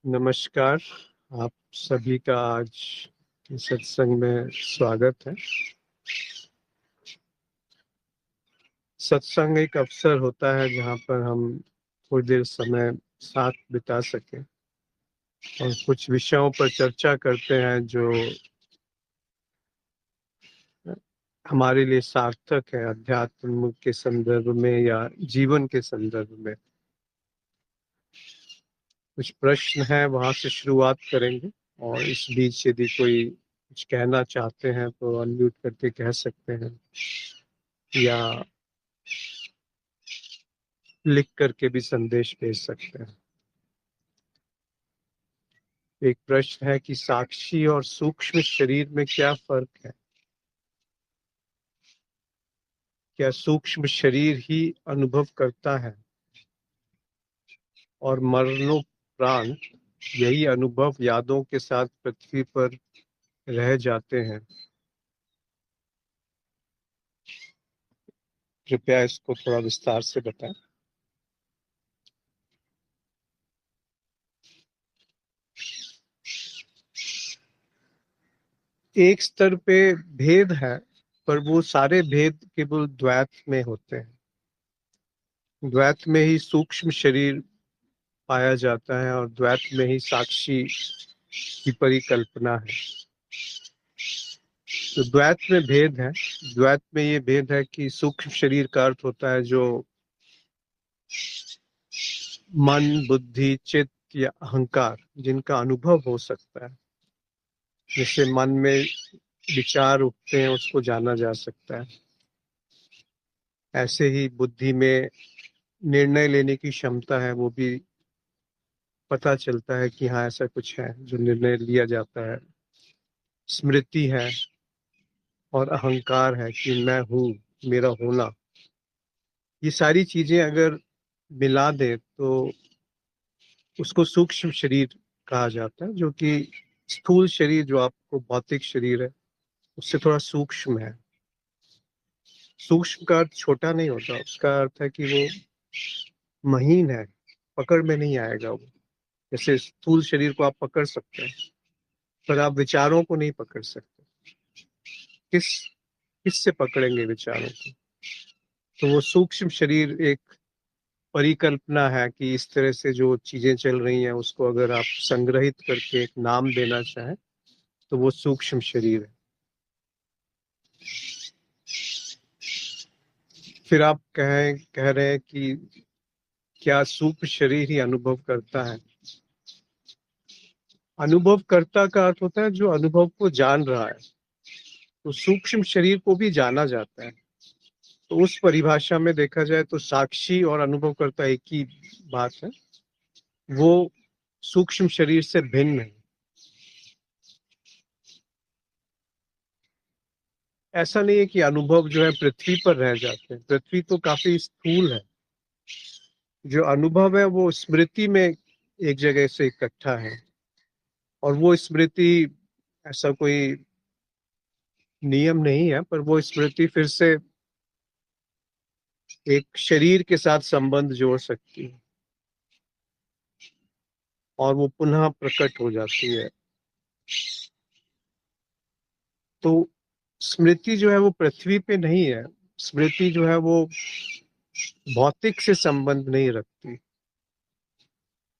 नमस्कार। आप सभी का आज के सत्संग में स्वागत है। सत्संग एक अवसर होता है जहाँ पर हम थोड़ी देर समय साथ बिता सकें और कुछ विषयों पर चर्चा करते हैं जो हमारे लिए सार्थक है अध्यात्म के संदर्भ में या जीवन के संदर्भ में। कुछ प्रश्न हैं, वहां से शुरुआत करेंगे और इस बीच यदि कोई कुछ कहना चाहते हैं तो अनम्यूट करके कह सकते हैं या लिख करके भी संदेश भेज सकते हैं। एक प्रश्न है कि साक्षी और सूक्ष्म शरीर में क्या फर्क है? क्या सूक्ष्म शरीर ही अनुभव करता है और मरणोपरांत यही अनुभव यादों के साथ पृथ्वी पर रह जाते हैं? कृपया इसको थोड़ा विस्तार से बताएं। एक स्तर पे भेद है, पर वो सारे भेद केवल द्वैत में होते हैं। द्वैत में ही सूक्ष्म शरीर पाया जाता है और द्वैत में ही साक्षी की परिकल्पना है। तो द्वैत में भेद है। द्वैत में ये भेद है कि सूक्ष्म शरीर का अर्थ होता है जो मन, बुद्धि, चित्त या अहंकार जिनका अनुभव हो सकता है। जैसे मन में विचार उठते हैं उसको जाना जा सकता है, ऐसे ही बुद्धि में निर्णय लेने की क्षमता है, वो भी पता चलता है कि हाँ ऐसा कुछ है जो निर्णय लिया जाता है। स्मृति है और अहंकार है कि मैं हूँ, मेरा होना। ये सारी चीजें अगर मिला दे तो उसको सूक्ष्म शरीर कहा जाता है, जो कि स्थूल शरीर जो आपको भौतिक शरीर है उससे थोड़ा सूक्ष्म है। सूक्ष्म का अर्थ छोटा नहीं होता, उसका अर्थ है कि वो महीन है, पकड़ में नहीं आएगा वो। जैसे स्थूल शरीर को आप पकड़ सकते हैं पर आप विचारों को नहीं पकड़ सकते। किस किससे पकड़ेंगे विचारों को? तो वो सूक्ष्म शरीर एक परिकल्पना है कि इस तरह से जो चीजें चल रही हैं उसको अगर आप संग्रहित करके एक नाम देना चाहें तो वो सूक्ष्म शरीर है। फिर आप कह रहे हैं कि क्या सूक्ष्म शरीर ही अनुभव करता है? अनुभव कर्ता का अर्थ होता है जो अनुभव को जान रहा है। तो सूक्ष्म शरीर को भी जाना जाता है। तो उस परिभाषा में देखा जाए तो साक्षी और अनुभवकर्ता एक ही बात है। वो सूक्ष्म शरीर से भिन्न है। ऐसा नहीं है कि अनुभव जो है पृथ्वी पर रह जाते हैं, पृथ्वी तो काफी स्थूल है। जो अनुभव है वो स्मृति में एक जगह से इकट्ठा है और वो स्मृति ऐसा कोई नियम नहीं है, पर वो स्मृति फिर से एक शरीर के साथ संबंध जोड़ सकती है और वो पुनः प्रकट हो जाती है। तो स्मृति जो है वो पृथ्वी पे नहीं है। स्मृति जो है वो भौतिक से संबंध नहीं रखती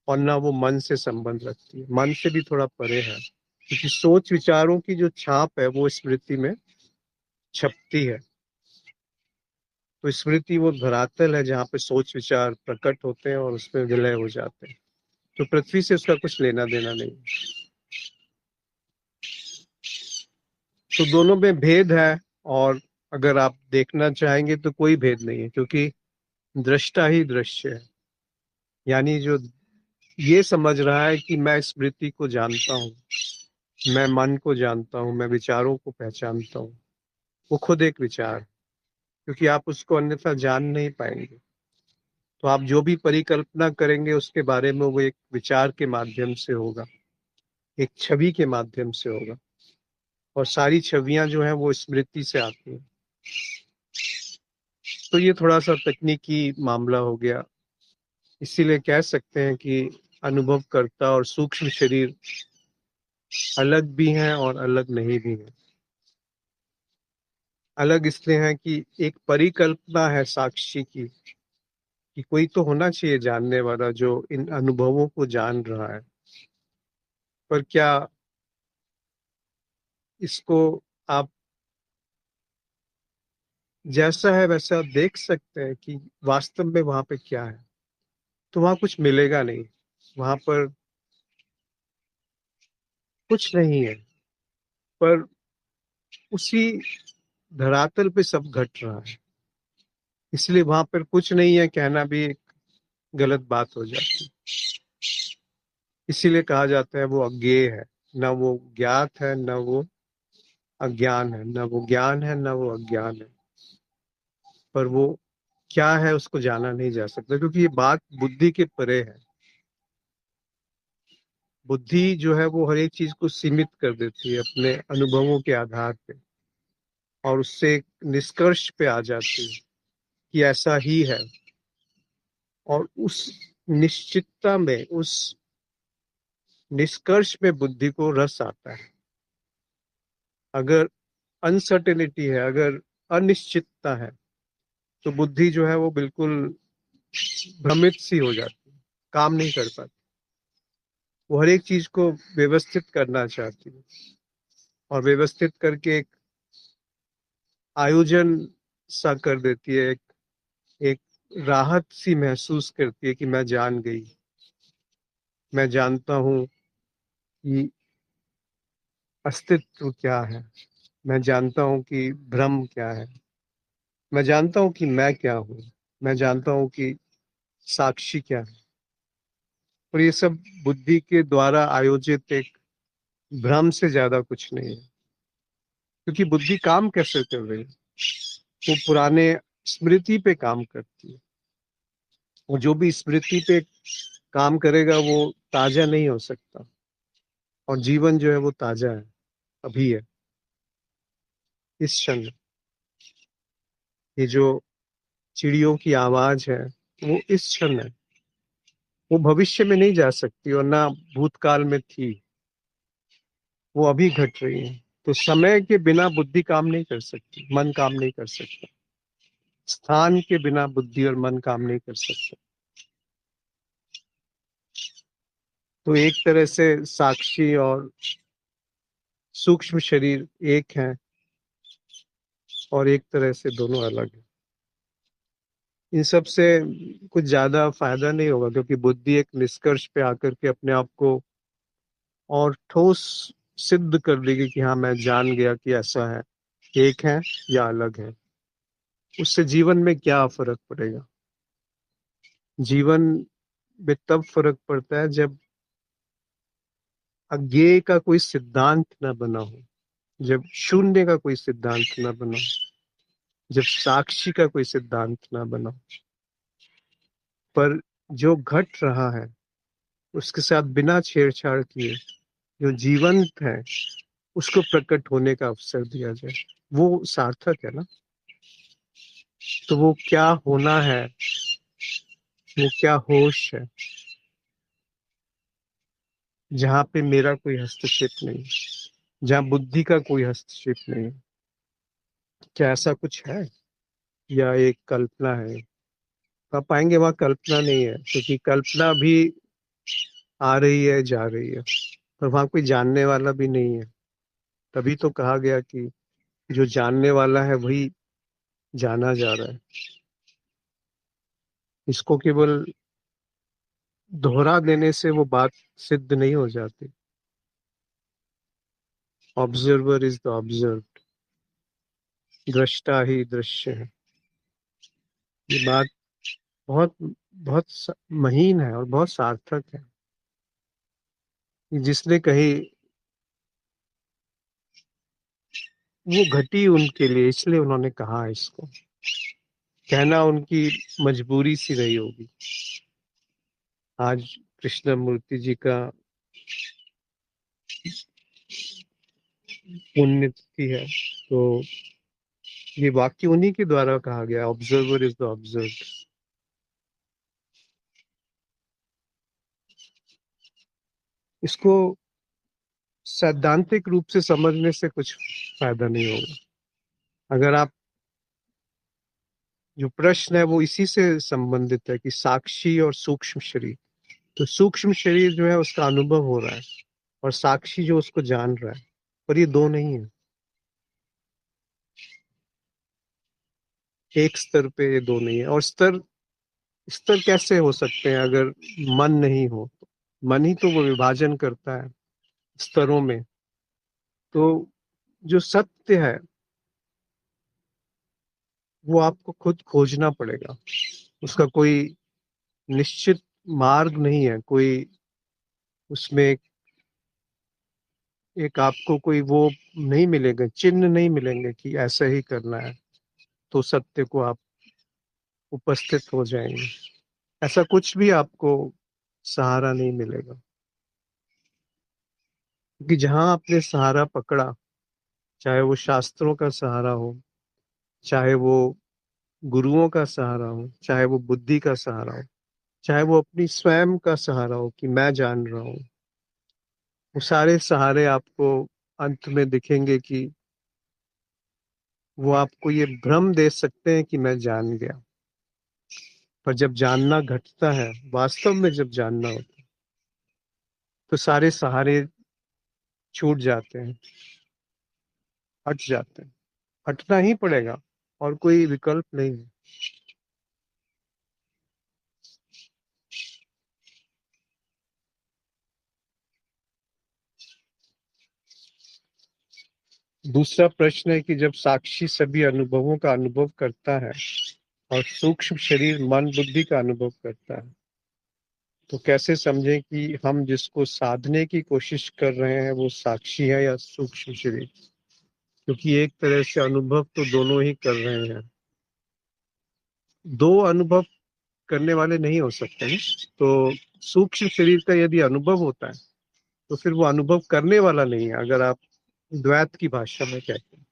और ना वो मन से संबंध रखती है। मन से भी थोड़ा परे है, क्योंकि सोच विचारों की जो छाप है वो स्मृति में छपती है। तो स्मृति वो धरातल है जहाँ पे सोच विचार प्रकट होते हैं और उसमें विलय हो जाते हैं। तो पृथ्वी से उसका कुछ लेना देना नहीं। तो दोनों में भेद है और अगर आप देखना चाहेंगे तो कोई भेद नहीं है, क्योंकि दृष्टा ही दृश्य है। यानी जो ये समझ रहा है कि मैं स्मृति को जानता हूँ, मैं मन को जानता हूँ, मैं विचारों को पहचानता हूँ, वो खुद एक विचार है, क्योंकि आप उसको अन्यथा जान नहीं पाएंगे। तो आप जो भी परिकल्पना करेंगे उसके बारे में वो एक विचार के माध्यम से होगा, एक छवि के माध्यम से होगा। और सारी छवियां जो हैं वो स्मृति से आती हैं। तो ये थोड़ा सा तकनीकी मामला हो गया। इसीलिए कह सकते हैं कि अनुभव करता और सूक्ष्म शरीर अलग भी हैं और अलग नहीं भी हैं। अलग इसलिए हैं कि एक परिकल्पना है साक्षी की कि कोई तो होना चाहिए जानने वाला जो इन अनुभवों को जान रहा है। पर क्या इसको आप जैसा है वैसा देख सकते हैं कि वास्तव में वहां पे क्या है? तो वहां कुछ मिलेगा नहीं। वहां पर कुछ नहीं है। पर उसी धरातल पे सब घट रहा है। इसलिए वहां पर कुछ नहीं है कहना भी एक गलत बात हो जाती है। इसीलिए कहा जाता है वो अज्ञेय है। न वो ज्ञात है, न वो अज्ञान है, न वो ज्ञान है, न वो अज्ञान है। पर वो क्या है उसको जाना नहीं जा सकता, क्योंकि ये बात बुद्धि के परे है। बुद्धि जो है वो हर एक चीज को सीमित कर देती है अपने अनुभवों के आधार पे, और उससे एक निष्कर्ष पे आ जाती है कि ऐसा ही है। और उस निश्चितता में, उस निष्कर्ष में बुद्धि को रस आता है। अगर अनसर्टेनिटी है, अगर अनिश्चितता है, तो बुद्धि जो है वो बिल्कुल भ्रमित सी हो जाती है, काम नहीं कर पाती। वो हर एक चीज को व्यवस्थित करना चाहती है, और व्यवस्थित करके एक आयोजन सा कर देती है। एक राहत सी महसूस करती है कि मैं जान गई, मैं जानता हूँ कि अस्तित्व क्या है, मैं जानता हूँ कि भ्रम क्या है, मैं जानता हूँ कि मैं क्या हूँ, मैं जानता हूँ कि साक्षी क्या है। और ये सब बुद्धि के द्वारा आयोजित एक भ्रम से ज्यादा कुछ नहीं है। क्योंकि बुद्धि काम कैसे कर रही है? वो पुराने स्मृति पे काम करती है, और जो भी स्मृति पे काम करेगा वो ताजा नहीं हो सकता। और जीवन जो है वो ताजा है, अभी है, इस क्षण। ये जो चिड़ियों की आवाज है वो इस क्षण है, वो भविष्य में नहीं जा सकती, और ना भूतकाल में थी। वो अभी घट रही है। तो समय के बिना बुद्धि काम नहीं कर सकती, मन काम नहीं कर सकता। स्थान के बिना बुद्धि और मन काम नहीं कर सकते। तो एक तरह से साक्षी और सूक्ष्म शरीर एक है, और एक तरह से दोनों अलग है। इन सब से कुछ ज्यादा फायदा नहीं होगा, क्योंकि बुद्धि एक निष्कर्ष पे आकर के अपने आप को और ठोस सिद्ध कर देगी कि हाँ मैं जान गया कि ऐसा है, एक है या अलग है। उससे जीवन में क्या फर्क पड़ेगा? जीवन में तब फर्क पड़ता है जब अज्ञेय का कोई सिद्धांत न बना हो, जब शून्य का कोई सिद्धांत न बना हो, जब साक्षी का कोई सिद्धांत न बना हो। पर जो घट रहा है उसके साथ बिना छेड़छाड़ किए जो जीवंत है उसको प्रकट होने का अवसर दिया जाए, वो सार्थक है ना। तो वो क्या होना है, वो क्या होश है, जहाँ पे मेरा कोई हस्तक्षेप नहीं, जहाँ बुद्धि का कोई हस्तक्षेप नहीं। क्या ऐसा कुछ है, या एक कल्पना है? तो आप पाएंगे वहां कल्पना नहीं है, क्योंकि कल्पना भी आ रही है, जा रही है, पर वहां कोई जानने वाला भी नहीं है। तभी तो कहा गया कि जो जानने वाला है वही जाना जा रहा है। इसको केवल दोहरा देने से वो बात सिद्ध नहीं हो जाती। ऑब्जर्वर इज द ऑब्जर्व्ड, दृष्टा ही दृश्य है। ये बात बहुत बहुत महीन है और बहुत सार्थक है। जिसने कही वो घटी उनके लिए, इसलिए उन्होंने कहा इसको। कहना उनकी मजबूरी सी रही होगी। आज कृष्णमूर्ति जी का पुण्यतिथि है, तो ये वाक्य उन्हीं के द्वारा कहा गया, ऑब्जर्वर इज द ऑब्जर्व। इसको सैद्धांतिक रूप से समझने से कुछ फायदा नहीं होगा। अगर आप, जो प्रश्न है वो इसी से संबंधित है कि साक्षी और सूक्ष्म शरीर, तो सूक्ष्म शरीर जो है उसका अनुभव हो रहा है और साक्षी जो उसको जान रहा है, पर ये दो नहीं है। एक स्तर पे ये दो नहीं है। और स्तर स्तर कैसे हो सकते हैं अगर मन नहीं हो? मन ही तो वो विभाजन करता है स्तरों में। तो जो सत्य है वो आपको खुद खोजना पड़ेगा। उसका कोई निश्चित मार्ग नहीं है, कोई उसमें एक आपको कोई वो नहीं मिलेगा, चिन्ह नहीं मिलेंगे कि ऐसा ही करना है तो सत्य को आप उपस्थित हो जाएंगे। ऐसा कुछ भी आपको सहारा नहीं मिलेगा, क्योंकि जहां आपने सहारा पकड़ा, चाहे वो शास्त्रों का सहारा हो, चाहे वो गुरुओं का सहारा हो, चाहे वो बुद्धि का सहारा हो, चाहे वो अपनी स्वयं का सहारा हो कि मैं जान रहा हूँ, वो सारे सहारे आपको अंत में दिखेंगे कि वो आपको ये भ्रम दे सकते हैं कि मैं जान गया। पर जब जानना घटता है, वास्तव में जब जानना होता है, तो सारे सहारे छूट जाते हैं, हट जाते हैं। हटना ही पड़ेगा और कोई विकल्प नहीं है। दूसरा प्रश्न है कि जब साक्षी सभी अनुभवों का अनुभव करता है और सूक्ष्म शरीर मन बुद्धि का अनुभव करता है, तो कैसे समझें कि हम जिसको साधने की कोशिश कर रहे हैं वो साक्षी है या सूक्ष्म शरीर? क्योंकि एक तरह से अनुभव तो दोनों ही कर रहे हैं। दो अनुभव करने वाले नहीं हो सकते हैं। तो सूक्ष्म शरीर का यदि अनुभव होता है तो फिर वो अनुभव करने वाला नहीं है, अगर आप द्वैत की भाषा में कहते हैं।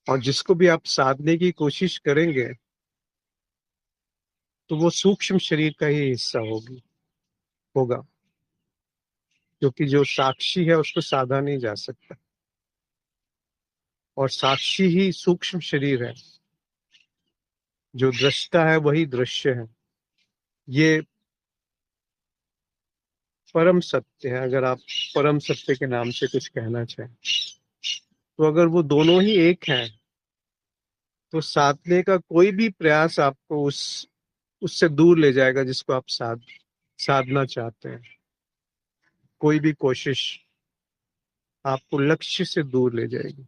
और जिसको भी आप साधने की कोशिश करेंगे तो वो सूक्ष्म शरीर का ही हिस्सा होगा, क्योंकि जो साक्षी है उसको साधा नहीं जा सकता। और साक्षी ही सूक्ष्म शरीर है, जो दृष्टा है वही दृश्य है। ये परम सत्य है, अगर आप परम सत्य के नाम से कुछ कहना चाहें। तो अगर वो दोनों ही एक हैं, तो साधने का कोई भी प्रयास आपको उससे दूर ले जाएगा जिसको आप साधना चाहते हैं। कोई भी कोशिश आपको लक्ष्य से दूर ले जाएगी।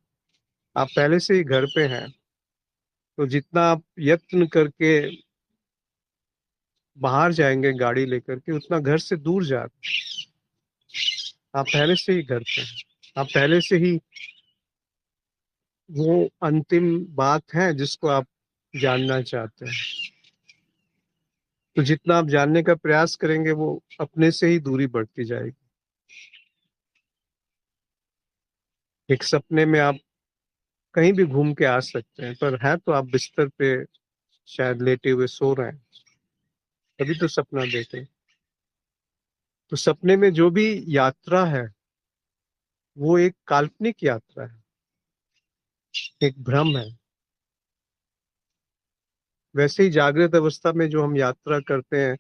आप पहले से ही घर पे हैं, तो जितना आप यत्न करके बाहर जाएंगे गाड़ी लेकर के, उतना घर से दूर जा रहे हैं। आप पहले से ही घर पे हैं, आप पहले से ही वो अंतिम बात है जिसको आप जानना चाहते हैं। तो जितना आप जानने का प्रयास करेंगे वो अपने से ही दूरी बढ़ती जाएगी। एक सपने में आप कहीं भी घूम के आ सकते हैं, पर है तो आप बिस्तर पे शायद लेटे हुए सो रहे हैं, तभी तो सपना देखे। तो सपने में जो भी यात्रा है वो एक काल्पनिक यात्रा है, एक भ्रम है। वैसे ही जागृत अवस्था में जो हम यात्रा करते हैं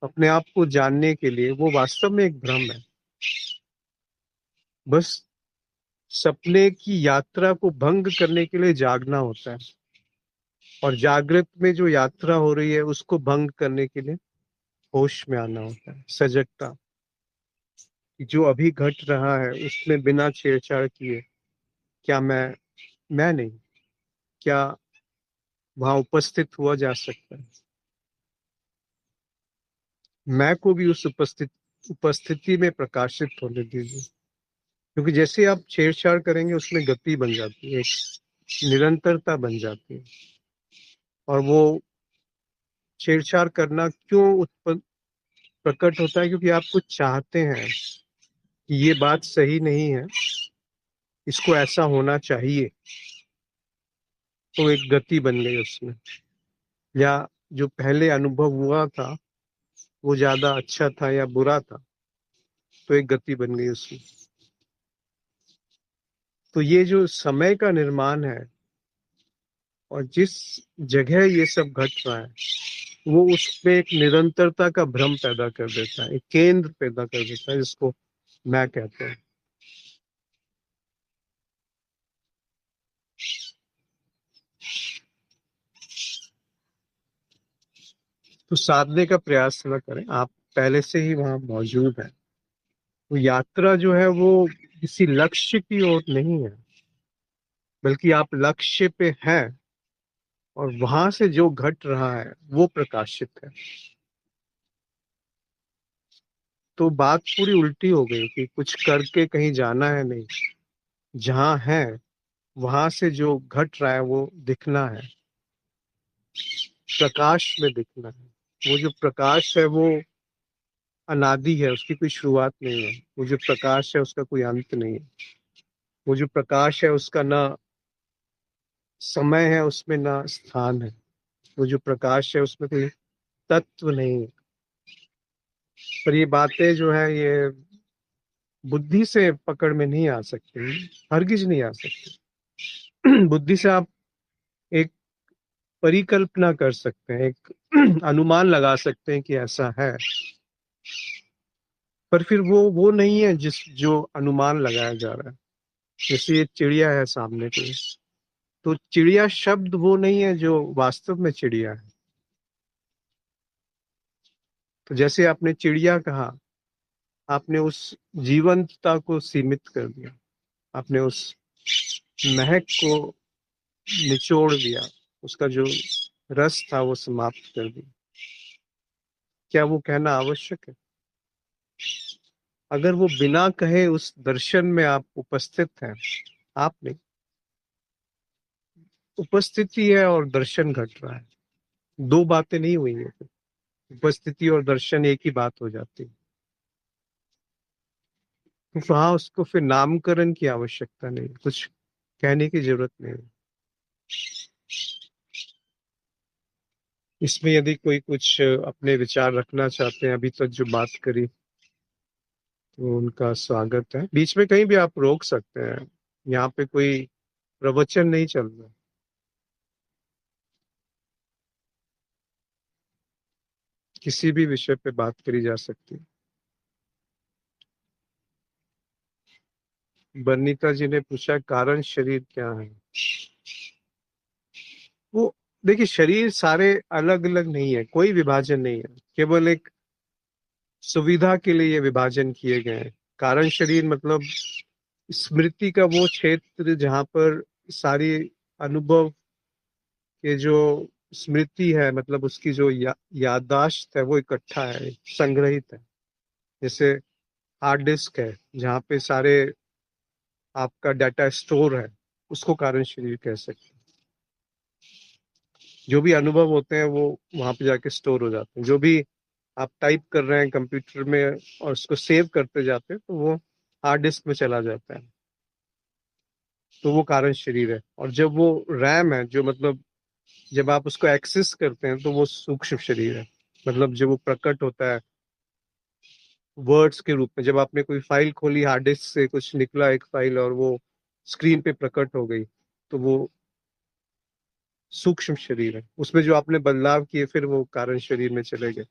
अपने आप को जानने के लिए, वो वास्तव में एक भ्रम है। बस सपने की यात्रा को भंग करने के लिए जागना होता है, और जागृत में जो यात्रा हो रही है उसको भंग करने के लिए होश में आना होता है, सजगता। कि जो अभी घट रहा है उसमें बिना छेड़छाड़ किए, क्या मैं नहीं, क्या वहां उपस्थित हुआ जा सकता है? मैं को भी उस उपस्थिति में प्रकाशित होने दीजिए। क्योंकि जैसे आप छेड़छाड़ करेंगे उसमें गति बन जाती है, एक निरंतरता बन जाती है। और वो छेड़छाड़ करना क्यों उत्पन्न प्रकट होता है? क्योंकि आप कुछ चाहते हैं कि ये बात सही नहीं है, इसको ऐसा होना चाहिए। तो एक गति बन गई उसमें, या जो पहले अनुभव हुआ था वो ज्यादा अच्छा था या बुरा था, तो एक गति बन गई उसकी। तो ये जो समय का निर्माण है और जिस जगह ये सब घट रहा है, वो उस पे एक निरंतरता का भ्रम पैदा कर देता है, एक केंद्र पैदा कर देता है, जिसको मैं कहता हूँ। तो साधने का प्रयास न करें, आप पहले से ही वहां मौजूद हैं। वो यात्रा जो है वो किसी लक्ष्य की ओर नहीं है, बल्कि आप लक्ष्य पे हैं, और वहां से जो घट रहा है वो प्रकाशित है। तो बात पूरी उल्टी हो गई कि कुछ करके कहीं जाना है, नहीं, जहां है वहां से जो घट रहा है वो दिखना है, प्रकाश में दिखना है। वो जो प्रकाश है वो अनादि है, उसकी कोई शुरुआत नहीं है। वो जो प्रकाश है उसका कोई अंत नहीं है। वो जो प्रकाश है उसका ना समय है, उसमें ना स्थान है। वो जो प्रकाश है उसमें कोई तत्व नहीं है। पर ये बातें जो है ये बुद्धि से पकड़ में नहीं आ सकती, हरगिज नहीं आ सकती। बुद्धि से आप एक परिकल्पना कर सकते हैं, एक अनुमान लगा सकते हैं कि ऐसा है, पर फिर वो नहीं है जिस जो अनुमान लगाया जा रहा है। जैसे ये चिड़िया है सामने पे, तो चिड़िया शब्द वो नहीं है जो वास्तव में चिड़िया है। तो जैसे आपने चिड़िया कहा, आपने उस जीवंतता को सीमित कर दिया, आपने उस महक को निचोड़ दिया, उसका जो रस था वो समाप्त कर दिया। क्या वो कहना आवश्यक है? अगर वो बिना कहे उस दर्शन में आप उपस्थित हैं, आप नहीं, उपस्थिति है और दर्शन घट रहा है, दो बातें नहीं हुई है। उपस्थिति और दर्शन एक ही बात हो जाती है। तो हाँ, उसको फिर नामकरण की आवश्यकता नहीं, कुछ कहने की जरूरत नहीं। इसमें यदि कोई कुछ अपने विचार रखना चाहते हैं, अभी तक जो बात करी, तो उनका स्वागत है। बीच में कहीं भी आप रोक सकते हैं, यहाँ पे कोई प्रवचन नहीं चल रहा। किसी भी विषय पे बात करी जा सकती है। बनीता जी ने पूछा कारण शरीर क्या है। वो देखिए, शरीर सारे अलग अलग नहीं है, कोई विभाजन नहीं है, केवल एक सुविधा के लिए ये विभाजन किए गए हैं। कारण शरीर मतलब स्मृति का वो क्षेत्र जहाँ पर सारी अनुभव के जो स्मृति है, मतलब उसकी जो याददाश्त है वो इकट्ठा है, संग्रहित है। जैसे हार्ड डिस्क है जहाँ पे सारे आपका डाटा स्टोर है, उसको कारण शरीर कह सकते हैं। जो भी अनुभव होते हैं वो वहां पे जाके स्टोर हो जाते हैं। जो भी आप टाइप कर रहे हैं कंप्यूटर में और उसको सेव करते जाते हैं, तो वो हार्ड डिस्क में चला जाता है। तो वो कारण शरीर है। और जब वो रैम है, जो मतलब जब आप उसको एक्सेस करते हैं, तो वो सूक्ष्म शरीर है। मतलब जब वो प्रकट होता है वर्ड्स के रूप में, जब आपने कोई फाइल खोली, हार्ड डिस्क से कुछ निकला एक फाइल और वो स्क्रीन पे प्रकट हो गई, तो वो सूक्ष्म शरीर है। उसमें जो आपने बदलाव किए फिर वो कारण शरीर में चले गए।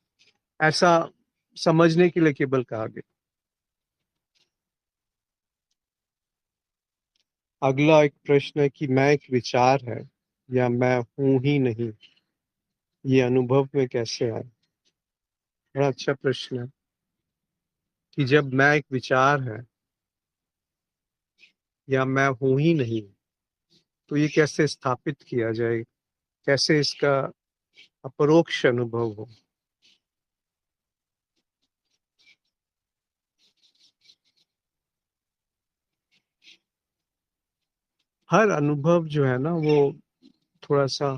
ऐसा समझने के लिए केवल कहा गया। अगला एक प्रश्न है कि मैं एक विचार है या मैं हूं ही नहीं, ये अनुभव में कैसे आए। बड़ा अच्छा प्रश्न है कि जब मैं एक विचार है या मैं हूं ही नहीं, तो ये कैसे स्थापित किया जाए, कैसे इसका अपरोक्ष अनुभव हो। हर अनुभव जो है ना वो थोड़ा सा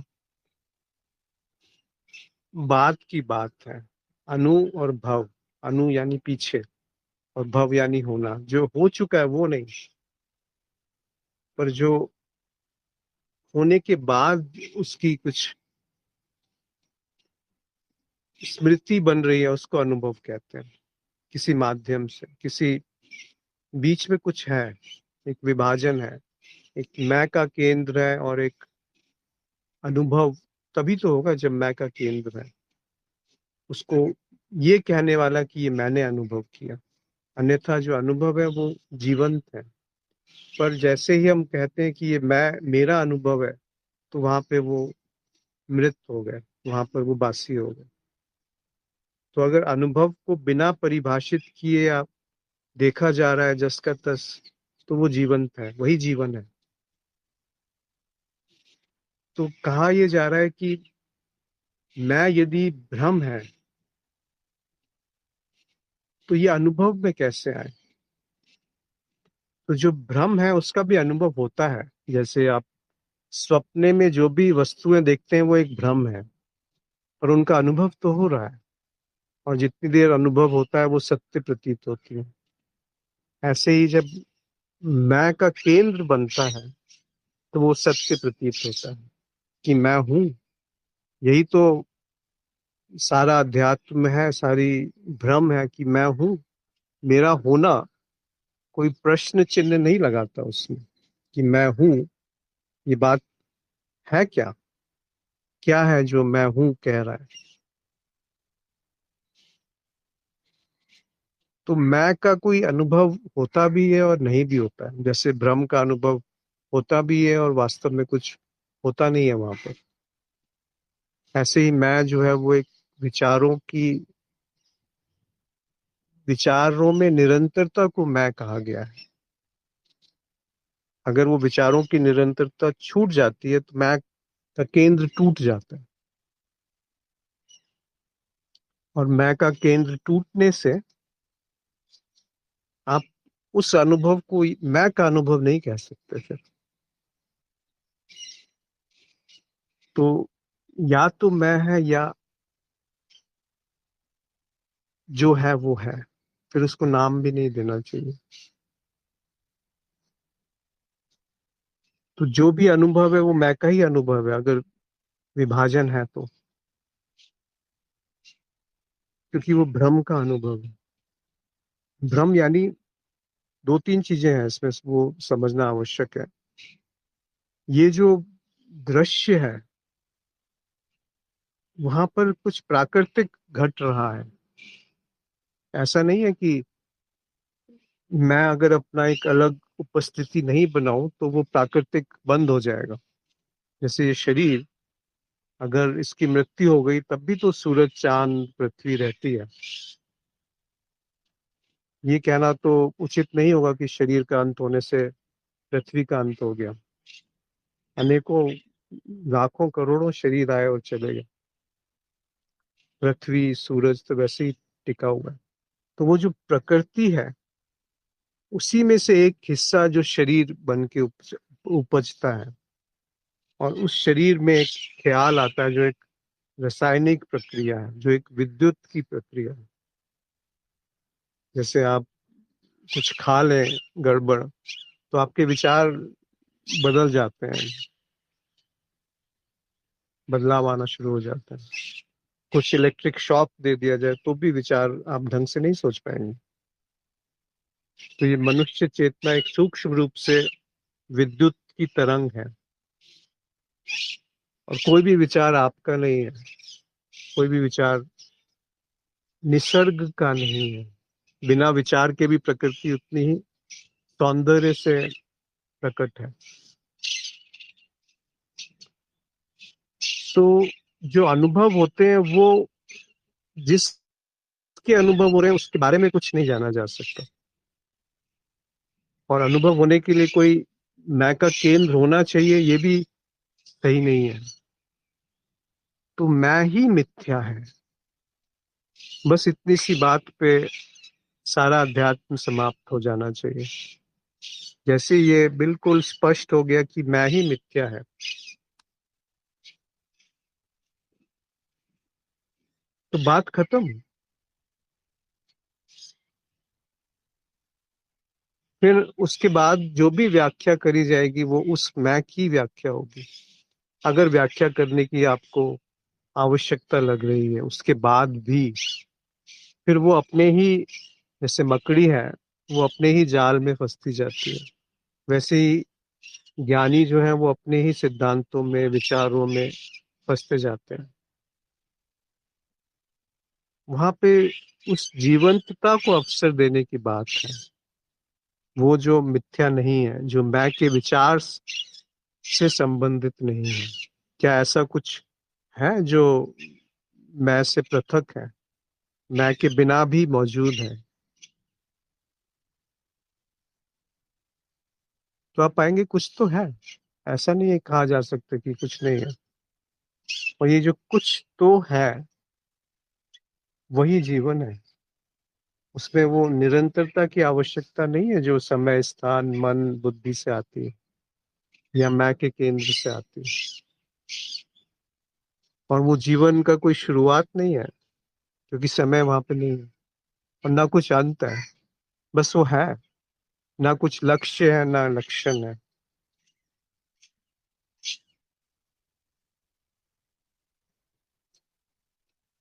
बात की बात है। अनु और भव, अनु यानी पीछे और भव यानी होना। जो हो चुका है वो नहीं, पर जो होने के बाद उसकी कुछ स्मृति बन रही है उसको अनुभव कहते हैं। किसी माध्यम से, किसी बीच में कुछ है, एक विभाजन है, एक मैं का केंद्र है और एक अनुभव तभी तो होगा जब मैं का केंद्र है, उसको ये कहने वाला कि ये मैंने अनुभव किया। अन्यथा जो अनुभव है वो जीवंत है। पर जैसे ही हम कहते हैं कि ये मैं, मेरा अनुभव है, तो वहां पे वो मृत हो गए, वहां पर वो बासी हो गए। तो अगर अनुभव को बिना परिभाषित किए आप देखा जा रहा है जस का तस, तो वो जीवंत है, वही जीवन है। तो कहा यह जा रहा है कि मैं यदि भ्रम है तो ये अनुभव में कैसे आए। तो जो भ्रम है उसका भी अनुभव होता है। जैसे आप स्वप्ने में जो भी वस्तुएं देखते हैं वो एक भ्रम है, पर उनका अनुभव तो हो रहा है, और जितनी देर अनुभव होता है वो सत्य प्रतीत होती है। ऐसे ही जब मैं का केंद्र बनता है तो वो सत्य प्रतीत होता है कि मैं हूं। यही तो सारा अध्यात्म है, सारी भ्रम है कि मैं हूं। मेरा होना कोई प्रश्न चिन्ह नहीं लगाता उसमें कि मैं हूं। ये बात है क्या, क्या है जो मैं हूं कह रहा है। तो मैं का कोई अनुभव होता भी है और नहीं भी होता है। जैसे भ्रम का अनुभव होता भी है और वास्तव में कुछ होता नहीं है वहां पर। ऐसे ही मैं जो है वो एक विचारों की, विचारों में निरंतरता को मैं कहा गया है। अगर वो विचारों की निरंतरता छूट जाती है तो मैं का केंद्र टूट जाता है। और मैं का केंद्र टूटने से आप उस अनुभव को मैं का अनुभव नहीं कह सकते फिर। तो या तो मैं है, या जो है वो है, फिर उसको नाम भी नहीं देना चाहिए। तो जो भी अनुभव है वो मैं का ही अनुभव है अगर विभाजन है तो, क्योंकि वो भ्रम का अनुभव है। भ्रम यानी दो तीन चीजें हैं इसमें, वो समझना आवश्यक है। ये जो दृश्य है वहां पर कुछ प्राकृतिक घट रहा है। ऐसा नहीं है कि मैं अगर अपना एक अलग उपस्थिति नहीं बनाऊं तो वो प्राकृतिक बंद हो जाएगा। जैसे ये शरीर, अगर इसकी मृत्यु हो गई तब भी तो सूरज चांद पृथ्वी रहती है। ये कहना तो उचित नहीं होगा कि शरीर का अंत होने से पृथ्वी का अंत हो गया। अनेकों लाखों करोड़ों शरीर आए और चले गए, पृथ्वी सूरज तो वैसे ही टिका हुआ है। तो वो जो प्रकृति है उसी में से एक हिस्सा जो शरीर बन के उपजता है, और उस शरीर में एक ख्याल आता है जो एक रासायनिक प्रक्रिया है, जो एक विद्युत की प्रक्रिया है। जैसे आप कुछ खा लें गड़बड़, तो आपके विचार बदल जाते हैं, बदलाव आना शुरू हो जाता है। कुछ इलेक्ट्रिक शॉक दे दिया जाए तो भी विचार आप ढंग से नहीं सोच पाएंगे। तो ये मनुष्य चेतना एक सूक्ष्म रूप से विद्युत की तरंग है, और कोई भी विचार आपका नहीं है, कोई भी विचार निसर्ग का नहीं है। बिना विचार के भी प्रकृति उतनी ही सौंदर्य से प्रकट है। तो जो अनुभव होते हैं वो जिसके अनुभव हो रहे हैं उसके बारे में कुछ नहीं जाना जा सकता। और अनुभव होने के लिए कोई मैं का केंद्र होना चाहिए, ये भी सही नहीं है। तो मैं ही मिथ्या है। बस इतनी सी बात पे सारा अध्यात्म समाप्त हो जाना चाहिए। जैसे ये बिल्कुल स्पष्ट हो गया कि मैं ही मिथ्या है, तो बात खत्म। फिर उसके बाद जो भी व्याख्या करी जाएगी वो उस मैं की व्याख्या होगी, अगर व्याख्या करने की आपको आवश्यकता लग रही है, उसके बाद भी फिर वो अपने ही, जैसे मकड़ी है, वो अपने ही जाल में फंसती जाती है, वैसे ही ज्ञानी जो है वो अपने ही सिद्धांतों में, विचारों में फंसते जाते हैं। वहां पे उस जीवंतता को अवसर देने की बात है। वो जो मिथ्या नहीं है, जो मैं के विचार से संबंधित नहीं है। क्या ऐसा कुछ है जो मैं से पृथक है, मैं के बिना भी मौजूद है? तो आप पाएंगे कुछ तो है। ऐसा नहीं है कहा जा सकता कि कुछ नहीं है। और ये जो कुछ तो है, वही जीवन है। उसमें वो निरंतरता की आवश्यकता नहीं है जो समय, स्थान, मन, बुद्धि से आती है या मैं के केंद्र से आती है। और वो जीवन का कोई शुरुआत नहीं है, क्योंकि समय वहां पे नहीं है। और ना कुछ अंत है, बस वो है। ना कुछ लक्ष्य है, ना लक्षण है।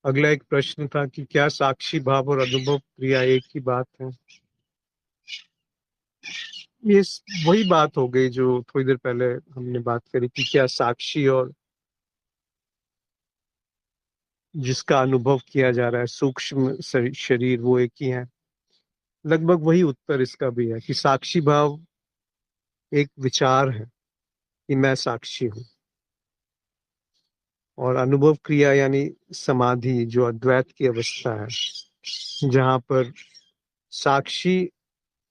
अगला एक प्रश्न था कि क्या साक्षी भाव और अनुभव क्रिया एक ही बात है? ये वही बात हो गई जो थोड़ी देर पहले हमने बात करी कि क्या साक्षी और जिसका अनुभव किया जा रहा है, सूक्ष्म शरीर, वो एक ही है। लगभग वही उत्तर इसका भी है कि साक्षी भाव एक विचार है कि मैं साक्षी हूँ, और अनुभव क्रिया यानी समाधि, जो अद्वैत की अवस्था है, जहां पर साक्षी,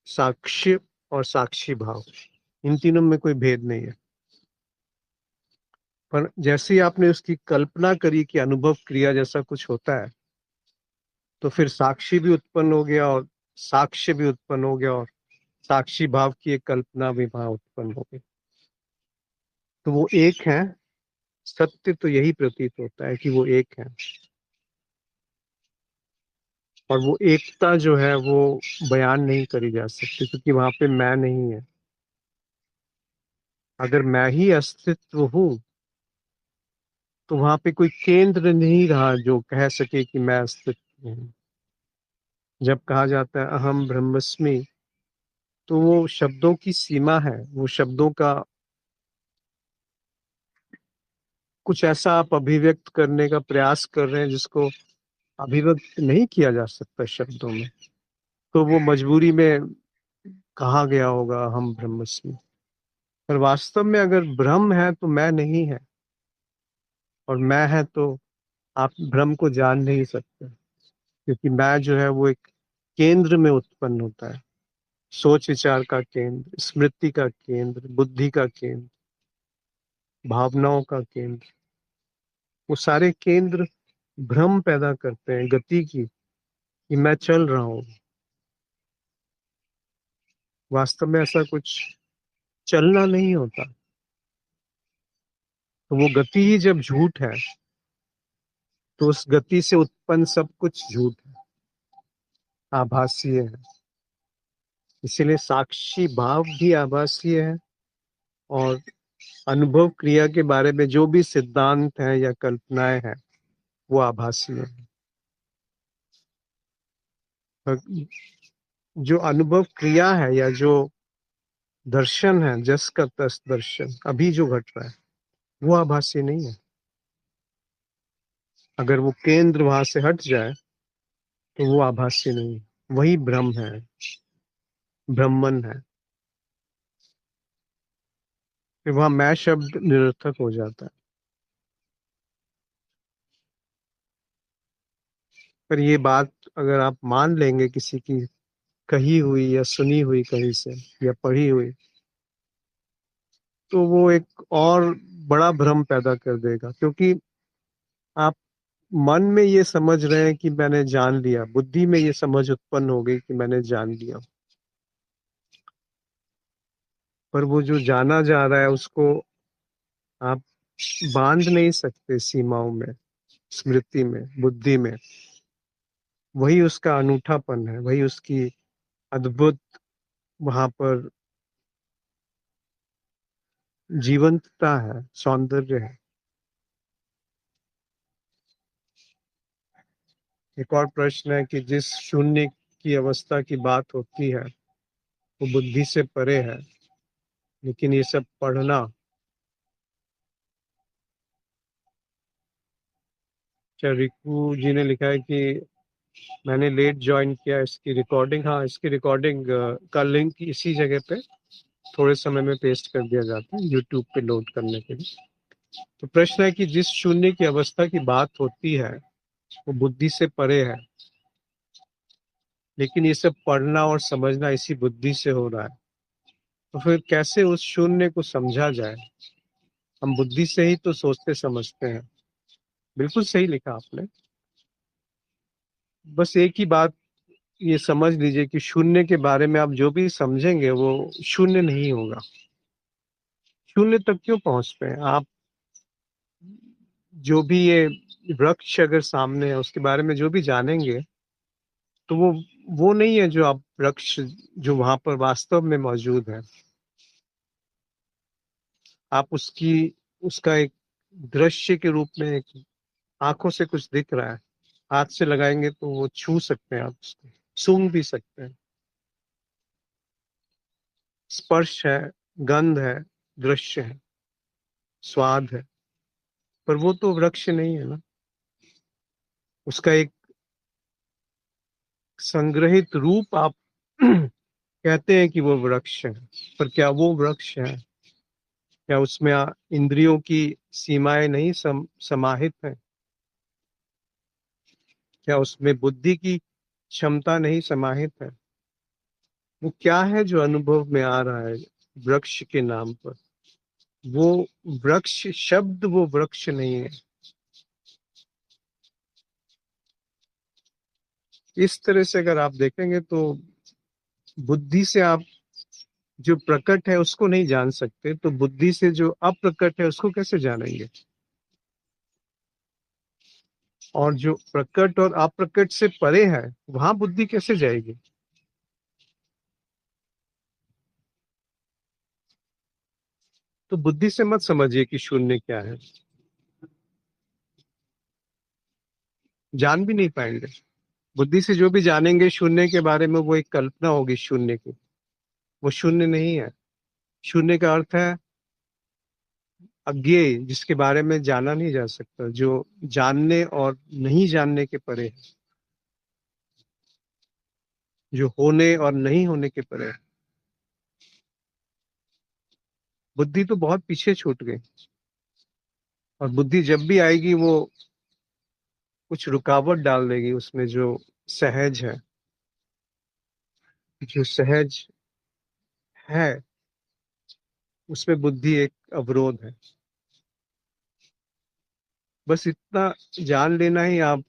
साक्ष्य और साक्षी भाव, इन तीनों में कोई भेद नहीं है। पर जैसे ही आपने उसकी कल्पना करी कि अनुभव क्रिया जैसा कुछ होता है, तो फिर साक्षी भी उत्पन्न हो गया और साक्ष्य भी उत्पन्न हो गया, और साक्षी भाव की एक कल्पना भी वहां उत्पन्न हो गई। तो वो एक है। सत्य तो यही प्रतीत होता है कि वो एक है। और वो एकता जो है वो बयान नहीं करी जा सकती, क्योंकि वहां पे मैं नहीं है। अगर मैं ही अस्तित्व हूं, तो वहां पे कोई केंद्र नहीं रहा जो कह सके कि मैं अस्तित्व हूं। जब कहा जाता है अहम ब्रह्मस्मि, तो वो शब्दों की सीमा है। वो शब्दों का कुछ ऐसा आप अभिव्यक्त करने का प्रयास कर रहे हैं जिसको अभिव्यक्त नहीं किया जा सकता शब्दों में। तो वो मजबूरी में कहा गया होगा हम ब्रह्मस्मि। पर वास्तव में अगर ब्रह्म है तो मैं नहीं है, और मैं है तो आप ब्रह्म को जान नहीं सकते, क्योंकि मैं जो है वो एक केंद्र में उत्पन्न होता है। सोच विचार का केंद्र, स्मृति का केंद्र, बुद्धि का केंद्र, भावनाओं का केंद्र, वो सारे केंद्र भ्रम पैदा करते हैं गति की, कि मैं चल रहा हूँ। वास्तव में ऐसा कुछ चलना नहीं होता। तो वो गति ही जब झूठ है, तो उस गति से उत्पन्न सब कुछ झूठ है, आभासीय है। इसीलिए साक्षी भाव भी आभासीय है, और अनुभव क्रिया के बारे में जो भी सिद्धांत है या कल्पनाएं हैं, वो आभासीय है। और जो अनुभव क्रिया है या जो दर्शन है, जस का तस दर्शन अभी जो घट रहा है, वो आभासी नहीं है। अगर वो केंद्र वहां से हट जाए, तो वो आभासी नहीं है, वही ब्रह्म है, ब्रह्मन है। फिर वहां मैं शब्द निरर्थक हो जाता है। पर ये बात अगर आप मान लेंगे किसी की कही हुई या सुनी हुई कहीं से, या पढ़ी हुई, तो वो एक और बड़ा भ्रम पैदा कर देगा। क्योंकि आप मन में ये समझ रहे हैं कि मैंने जान लिया, बुद्धि में ये समझ उत्पन्न हो गई कि मैंने जान लिया। पर वो जो जाना जा रहा है, उसको आप बांध नहीं सकते सीमाओं में, स्मृति में, बुद्धि में। वही उसका अनूठापन है, वही उसकी अद्भुत वहां पर जीवंतता है, सौंदर्य है। एक और प्रश्न है कि जिस शून्य की अवस्था की बात होती है वो बुद्धि से परे है, लेकिन ये सब पढ़ना। अच्छा, रिकू जी ने लिखा है कि मैंने लेट ज्वाइन किया, इसकी रिकॉर्डिंग, हाँ इसकी रिकॉर्डिंग का लिंक इसी जगह पे थोड़े समय में पेस्ट कर दिया जाता है यूट्यूब पे लोड करने के लिए। तो प्रश्न है कि जिस शून्य की अवस्था की बात होती है वो बुद्धि से परे है, लेकिन ये सब पढ़ना और समझना इसी बुद्धि से हो रहा है। तो फिर कैसे उस शून्य को समझा जाए? हम बुद्धि से ही तो सोचते समझते हैं। बिल्कुल सही लिखा आपने। बस एक ही बात ये समझ लीजिए कि शून्य के बारे में आप जो भी समझेंगे वो शून्य नहीं होगा। शून्य तक क्यों पहुंचते हैं आप? जो भी ये वृक्ष अगर सामने है उसके बारे में जो भी जानेंगे तो वो नहीं है जो आप वृक्ष जो वहां पर वास्तव में मौजूद है। आप उसका एक दृश्य के रूप में, एक आंखों से कुछ दिख रहा है, हाथ से लगाएंगे तो वो छू सकते हैं, आप उसको सूंघ भी सकते हैं, स्पर्श है, गंध है, दृश्य है, स्वाद है। पर वो तो वृक्ष नहीं है ना। उसका एक संग्रहित रूप आप कहते हैं कि वो वृक्ष है, पर क्या वो वृक्ष है? क्या उसमें इंद्रियों की सीमाएं नहीं समाहित है? क्या उसमें बुद्धि की क्षमता नहीं समाहित है? वो क्या है जो अनुभव में आ रहा है वृक्ष के नाम पर? वो वृक्ष शब्द वो वृक्ष नहीं है। इस तरह से अगर आप देखेंगे तो बुद्धि से आप जो प्रकट है उसको नहीं जान सकते, तो बुद्धि से जो अप्रकट है उसको कैसे जानेंगे? और जो प्रकट और अप्रकट से परे है वहां बुद्धि कैसे जाएगी? तो बुद्धि से मत समझिए कि शून्य क्या है, जान भी नहीं पाएंगे। बुद्धि से जो भी जानेंगे शून्य के बारे में वो एक कल्पना होगी शून्य की, वो शून्य नहीं है। शून्य का अर्थ है अज्ञेय, जिसके बारे में जाना नहीं जा सकता, जो जानने और नहीं जानने के परे है, जो होने और नहीं होने के परे है। बुद्धि तो बहुत पीछे छूट गई, और बुद्धि जब भी आएगी वो कुछ रुकावट डाल देगी उसमें, जो सहज है, जो सहज है उसमें बुद्धि एक अवरोध है। बस इतना जान लेना ही आप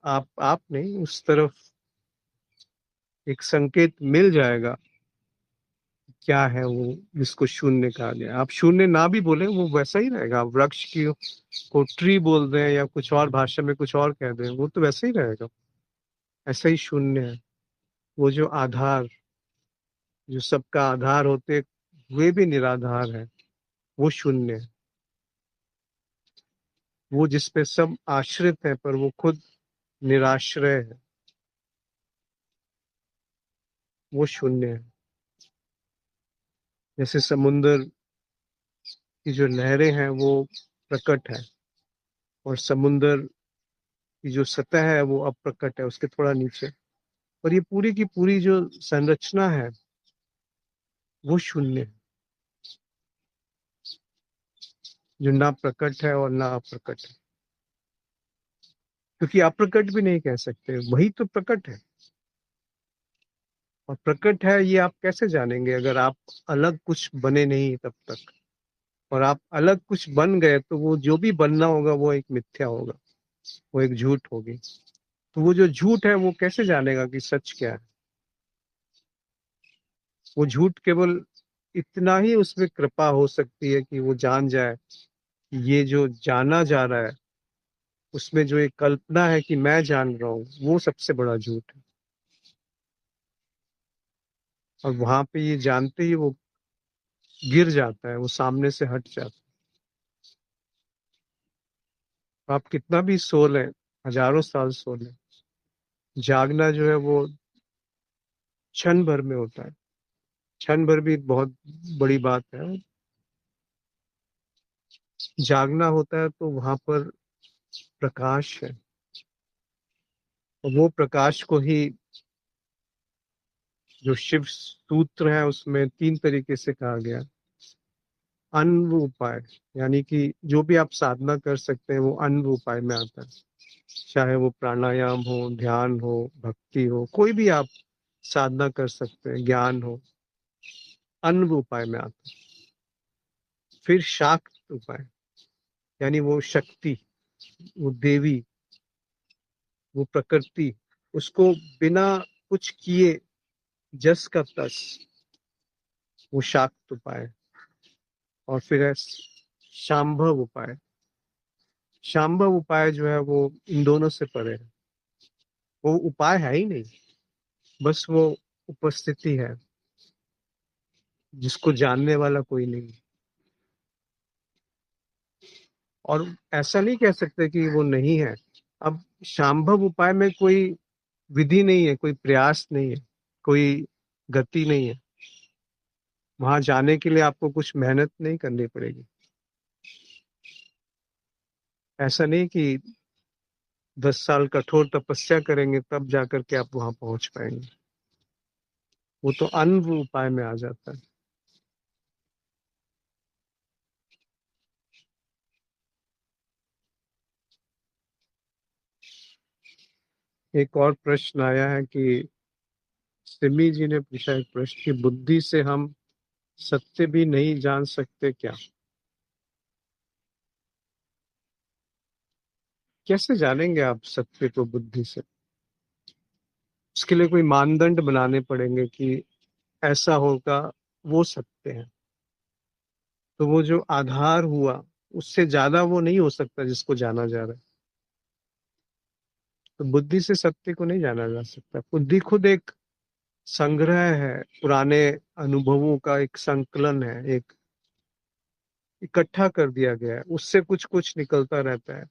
नहीं, उस तरफ एक संकेत मिल जाएगा क्या है वो जिसको शून्य कहा गया। आप शून्य ना भी बोले वो वैसा ही रहेगा। आप वृक्ष की को ट्री बोल दें या कुछ और भाषा में कुछ और कह दें, वो तो वैसा ही रहेगा। ऐसा ही शून्य है। वो जो आधार, जो सबका आधार होते हुए भी निराधार है, वो शून्य है। वो जिसपे सब आश्रित है पर वो खुद निराश्रय है, वो शून्य है। जैसे समुन्द्र की जो लहरें हैं वो प्रकट है, और समुन्द्र की जो सतह है वो अप्रकट है, उसके थोड़ा नीचे। और ये पूरी की पूरी जो संरचना है वो शून्य है, जो ना प्रकट है और ना अप्रकट है। क्योंकि अप्रकट भी नहीं कह सकते, वही तो प्रकट है। और प्रकट है ये आप कैसे जानेंगे अगर आप अलग कुछ बने नहीं तब तक? और आप अलग कुछ बन गए तो वो जो भी बनना होगा वो एक मिथ्या होगा, वो एक झूठ होगी। तो वो जो झूठ है वो कैसे जानेगा कि सच क्या है? वो झूठ केवल इतना ही उसमें कृपा हो सकती है कि वो जान जाए ये जो जाना जा रहा है उसमें जो एक कल्पना है कि मैं जान रहा हूँ, वो सबसे बड़ा झूठ है। और वहां पे ये जानते ही वो गिर जाता है, वो सामने से हट जाता है। आप कितना भी सो लें, हजारों साल सो लें। जागना जो है वो क्षण भर में होता है। क्षण भर भी बहुत बड़ी बात है। जागना होता है तो वहां पर प्रकाश है, और वो प्रकाश को ही जो शिव सूत्र है उसमें 3 तरीके से कहा गया। अन्व उपाय, यानी कि जो भी आप साधना कर सकते हैं वो अन्व उपाय में आता है। चाहे वो प्राणायाम हो, ध्यान हो, भक्ति हो, कोई भी आप साधना कर सकते हैं, ज्ञान हो, अन्व उपाय में आता है। फिर शाक्त उपाय, यानी वो शक्ति, वो देवी, वो प्रकृति, उसको बिना कुछ किए जस का तस, वो शाक्त उपाय। और फिर है शांभव उपाय। शांभव उपाय जो है वो इन दोनों से परे है। वो उपाय है ही नहीं, बस वो उपस्थिति है जिसको जानने वाला कोई नहीं। और ऐसा नहीं कह सकते कि वो नहीं है। अब शांभव उपाय में कोई विधि नहीं है, कोई प्रयास नहीं है, कोई गति नहीं है। वहां जाने के लिए आपको कुछ मेहनत नहीं करनी पड़ेगी। ऐसा नहीं कि 10 साल कठोर तपस्या करेंगे तब जाकर के आप वहां पहुंच पाएंगे। वो तो अन्व उपाय में आ जाता है। एक और प्रश्न आया है कि सिमी जी ने पूछा एक प्रश्न कि बुद्धि से हम सत्य भी नहीं जान सकते क्या? कैसे जानेंगे आप सत्य को बुद्धि से? उसके लिए कोई मानदंड बनाने पड़ेंगे कि ऐसा होगा, वो सत्य है। तो वो जो आधार हुआ, उससे ज्यादा वो नहीं हो सकता जिसको जाना जा रहा है। तो बुद्धि से सत्य को नहीं जाना जा सकता। बुद्धि खुद एक संग्रह है, पुराने अनुभवों का एक संकलन है, एक इकट्ठा कर दिया गया है, उससे कुछ कुछ निकलता रहता है।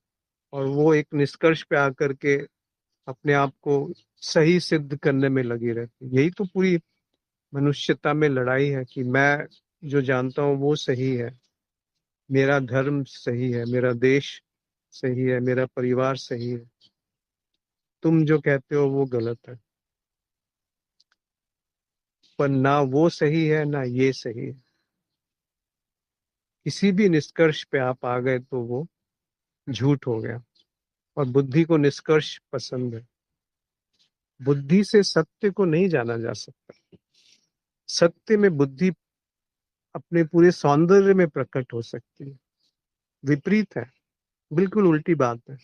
और वो एक निष्कर्ष पे आकर के अपने आप को सही सिद्ध करने में लगी रहती है। यही तो पूरी मनुष्यता में लड़ाई है कि मैं जो जानता हूँ वो सही है, मेरा धर्म सही है, मेरा देश सही है, मेरा परिवार सही है, तुम जो कहते हो वो गलत है। पर ना वो सही है ना ये सही है। किसी भी निष्कर्ष पे आप आ गए तो वो झूठ हो गया। और बुद्धि को निष्कर्ष पसंद है। बुद्धि से सत्य को नहीं जाना जा सकता। सत्य में बुद्धि अपने पूरे सौंदर्य में प्रकट हो सकती है। विपरीत है, बिल्कुल उल्टी बात है।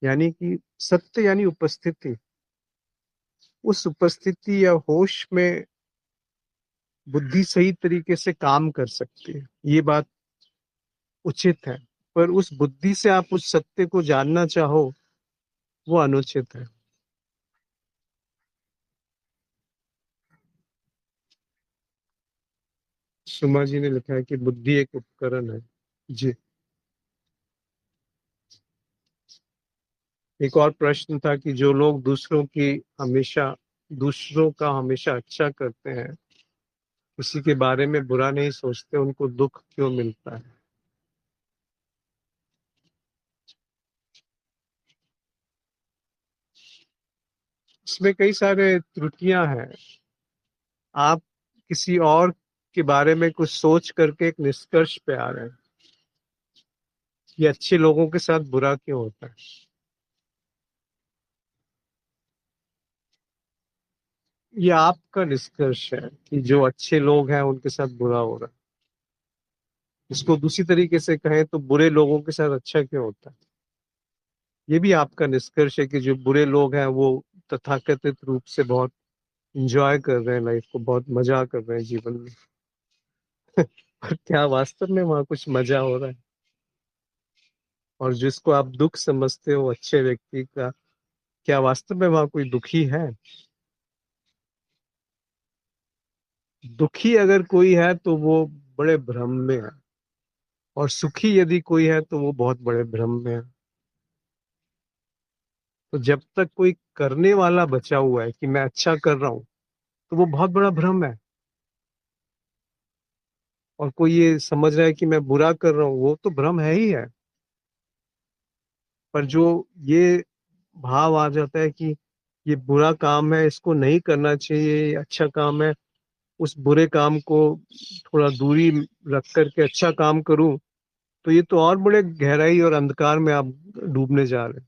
यानी कि सत्य यानी उपस्थिति। उस उपस्थिति या होश में बुद्धि सही तरीके से काम कर सकती है, ये बात उचित है। पर उस बुद्धि से आप उस सत्य को जानना चाहो, वो अनुचित है। सुमा जी ने लिखा है कि बुद्धि एक उपकरण है। जी। एक और प्रश्न था कि जो लोग दूसरों का हमेशा अच्छा करते हैं, किसी के बारे में बुरा नहीं सोचते, उनको दुख क्यों मिलता है? इसमें कई सारे त्रुटियां हैं। आप किसी और के बारे में कुछ सोच करके एक निष्कर्ष पे आ रहे हैं कि अच्छे लोगों के साथ बुरा क्यों होता है। ये आपका निष्कर्ष है कि जो अच्छे लोग हैं उनके साथ बुरा हो रहा है। इसको दूसरी तरीके से कहें तो बुरे लोगों के साथ अच्छा क्यों होता है। ये भी आपका निष्कर्ष है कि जो बुरे लोग हैं वो तथाकथित रूप से बहुत इंजॉय कर रहे हैं लाइफ को, बहुत मजा कर रहे हैं जीवन में। और क्या वास्तव में वहां कुछ मजा हो रहा है? और जिसको आप दुख समझते हो अच्छे व्यक्ति का, क्या वास्तव में वहां कोई दुखी है? दुखी अगर कोई है तो वो बड़े भ्रम में है, और सुखी यदि कोई है तो वो बहुत बड़े भ्रम में है। तो जब तक कोई करने वाला बचा हुआ है कि मैं अच्छा कर रहा हूं, तो वो बहुत बड़ा भ्रम है। और कोई ये समझ रहा है कि मैं बुरा कर रहा हूँ, वो तो भ्रम है ही है। पर जो ये भाव आ जाता है कि ये बुरा काम है, इसको नहीं करना चाहिए, ये अच्छा काम है, उस बुरे काम को थोड़ा दूरी रख करके अच्छा काम करूं, तो ये तो और बड़े गहराई और अंधकार में आप डूबने जा रहे हैं।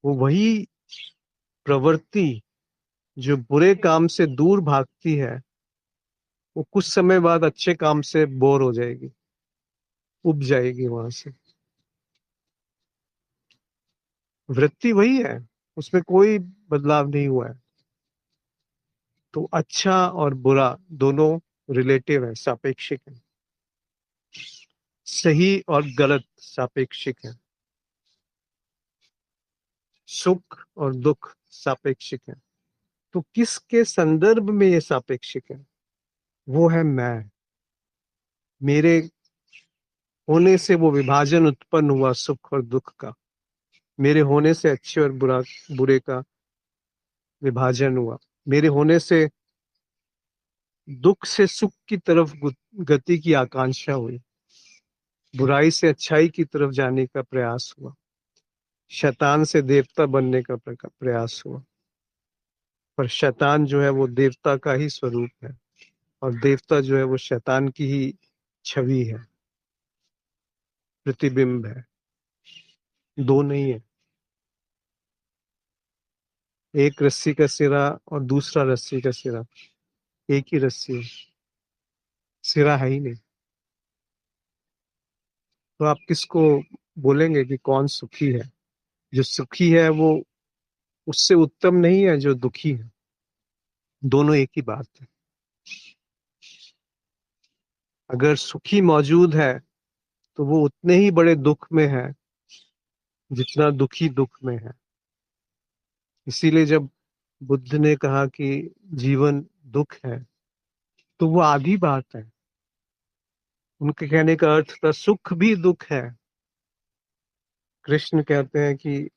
वो वही प्रवृत्ति जो बुरे काम से दूर भागती है, वो कुछ समय बाद अच्छे काम से बोर हो जाएगी, उब जाएगी वहां से। वृत्ति वही है, उसमें कोई बदलाव नहीं हुआ है। तो अच्छा और बुरा दोनों रिलेटिव है, सापेक्षिक है। सही और गलत सापेक्षिक है। सुख और दुख सापेक्षिक है। तो किसके संदर्भ में ये सापेक्षिक है? वो है मैं। मेरे होने से वो विभाजन उत्पन्न हुआ सुख और दुख का। मेरे होने से अच्छे और बुरे का विभाजन हुआ। मेरे होने से दुख से सुख की तरफ गति की आकांक्षा हुई। बुराई से अच्छाई की तरफ जाने का प्रयास हुआ। शैतान से देवता बनने का प्रयास हुआ। पर शैतान जो है वो देवता का ही स्वरूप है, और देवता जो है वो शैतान की ही छवि है, प्रतिबिंब है। दो नहीं है। एक रस्सी का सिरा और दूसरा रस्सी का सिरा, एक ही रस्सी है, सिरा है ही नहीं। तो आप किसको बोलेंगे कि कौन सुखी है? जो सुखी है वो उससे उत्तम नहीं है जो दुखी है। दोनों एक ही बात है। अगर सुखी मौजूद है तो वो उतने ही बड़े दुख में है जितना दुखी दुख में है। इसीलिए जब बुद्ध ने कहा कि जीवन दुख है, तो वो आधी बात है। उनके कहने का अर्थ था सुख भी दुख है। कृष्ण कहते हैं कि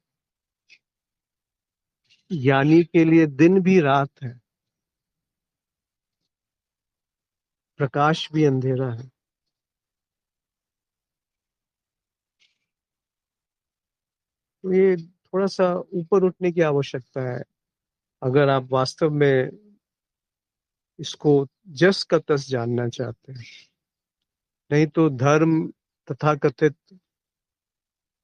ज्ञानी के लिए दिन भी रात है, प्रकाश भी अंधेरा है। तो ये थोड़ा सा ऊपर उठने की आवश्यकता है, अगर आप वास्तव में इसको जस का तस जानना चाहते हैं। नहीं तो धर्म तथाकथित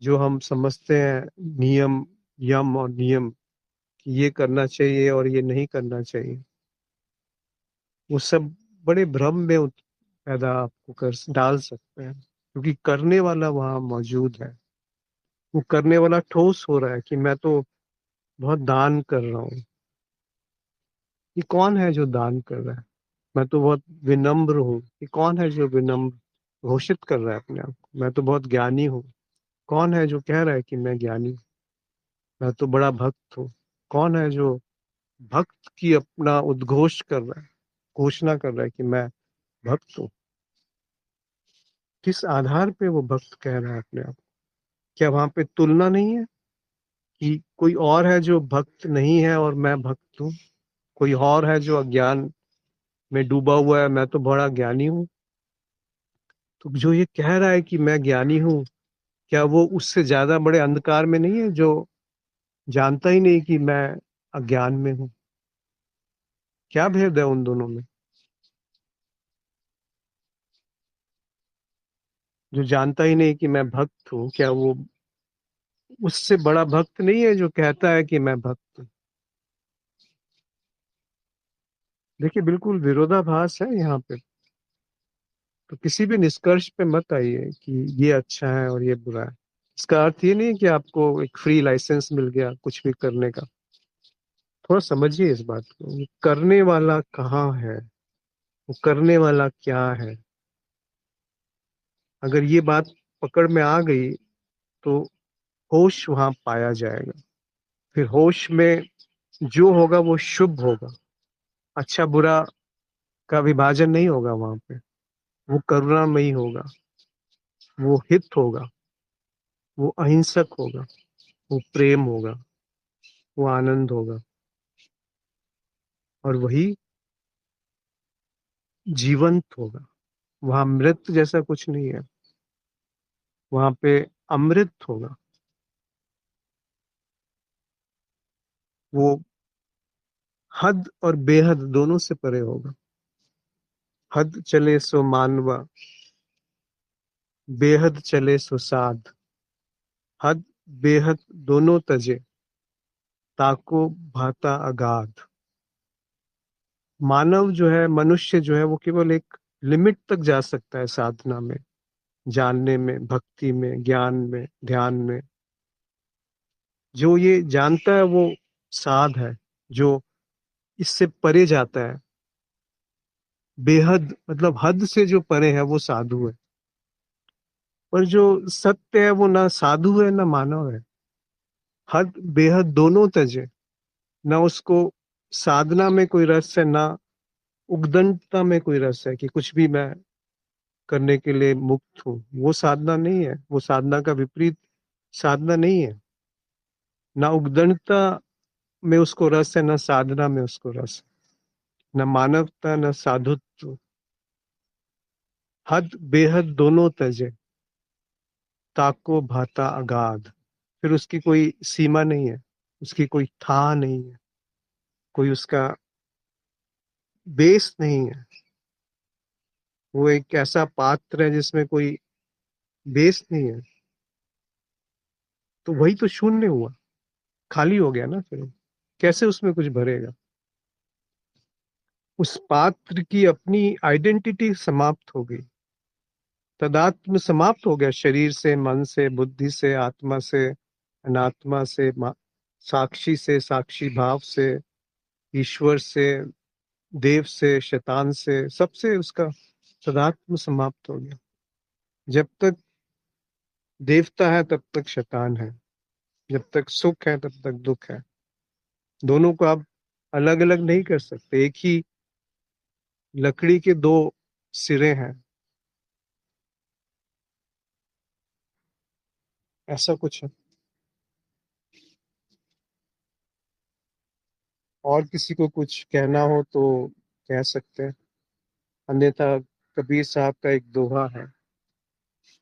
जो हम समझते हैं, नियम, यम और नियम, कि ये करना चाहिए और ये नहीं करना चाहिए, वो सब बड़े भ्रम में पैदा आपको कर डाल सकते हैं, क्योंकि करने वाला वहां मौजूद है। वो करने वाला ठोस हो रहा है कि मैं तो बहुत दान कर रहा हूँ। ये कौन है जो दान कर रहा है? मैं तो बहुत विनम्र हूँ। ये कौन है जो विनम्र घोषित कर रहा है अपने आप को? मैं तो बहुत ज्ञानी हूँ। कौन है जो कह रहा है कि मैं ज्ञानी हूँ? मैं तो बड़ा भक्त हूँ। कौन है जो भक्त की अपना उद्घोष कर रहा है, घोषणा कर रहा है कि मैं भक्त हूँ? किस आधार पे वो भक्त कह रहा है अपने आप? क्या वहां पे तुलना नहीं है कि कोई और है जो भक्त नहीं है और मैं भक्त हूँ? कोई और है जो अज्ञान में डूबा हुआ है, मैं तो बड़ा ज्ञानी हूँ। तो जो ये कह रहा है कि मैं ज्ञानी हूँ, क्या वो उससे ज्यादा बड़े अंधकार में नहीं है, जो जानता ही नहीं कि मैं अज्ञान में हूँ? क्या भेद है उन दोनों में? जो जानता ही नहीं कि मैं भक्त हूँ, क्या वो उससे बड़ा भक्त नहीं है जो कहता है कि मैं भक्त हूँ? देखिए, बिल्कुल विरोधाभास है यहाँ पे। तो किसी भी निष्कर्ष पे मत आइए कि ये अच्छा है और ये बुरा है। इसका अर्थ ये नहीं है कि आपको एक फ्री लाइसेंस मिल गया कुछ भी करने का। थोड़ा समझिए इस बात को। ये करने वाला कहाँ है? वो करने वाला क्या है? अगर ये बात पकड़ में आ गई, तो होश वहां पाया जाएगा। फिर होश में जो होगा वो शुभ होगा। अच्छा बुरा का विभाजन नहीं होगा वहां पे। वो करुणामयी होगा, वो हित होगा, वो अहिंसक होगा, वो प्रेम होगा, वो आनंद होगा, और वही जीवंत होगा। वहां मृत जैसा कुछ नहीं है, वहां पे अमृत होगा। वो हद और बेहद दोनों से परे होगा। हद चले सो मानवा, बेहद चले सो साध। हद बेहद दोनों तजे, ताको भाता अगाध। मानव जो है, मनुष्य जो है, वो केवल एक लिमिट तक जा सकता है साधना में, जानने में, भक्ति में, ज्ञान में, ध्यान में। जो ये जानता है वो साध है। जो इससे परे जाता है, बेहद मतलब हद से जो परे है, वो साधु है। पर जो सत्य है वो ना साधु है ना मानव है। हद बेहद दोनों तजे। ना उसको साधना में कोई रस है, ना उद्दंडता में कोई रस है कि कुछ भी मैं करने के लिए मुक्त हूँ। वो साधना नहीं है, वो साधना का विपरीत साधना नहीं है। ना उद्दंडता में उसको रस है, ना साधना में उसको रस है, न मानवता न साधुत्व। हद बेहद दोनों तजे, ताको भाता अगाध। फिर उसकी कोई सीमा नहीं है, उसकी कोई था नहीं है, कोई उसका बेस नहीं है। वो एक ऐसा पात्र है जिसमें कोई बेस नहीं है। तो वही तो शून्य हुआ, खाली हो गया ना। फिर कैसे उसमें कुछ भरेगा? उस पात्र की अपनी आइडेंटिटी समाप्त हो गई। तदात्म समाप्त हो गया, शरीर से, मन से, बुद्धि से, आत्मा से, अनात्मा से, साक्षी से, साक्षी भाव से, ईश्वर से, देव से, शैतान से, सबसे उसका तदात्म समाप्त हो गया। जब तक देवता है तब तक शैतान है, जब तक सुख है तब तक दुख है। दोनों को आप अलग अलग नहीं कर सकते। एक ही लकड़ी के दो सिरे हैं, ऐसा कुछ है। और किसी को कुछ कहना हो तो कह सकते हैं, अन्यथा कबीर साहब का एक दोहा है,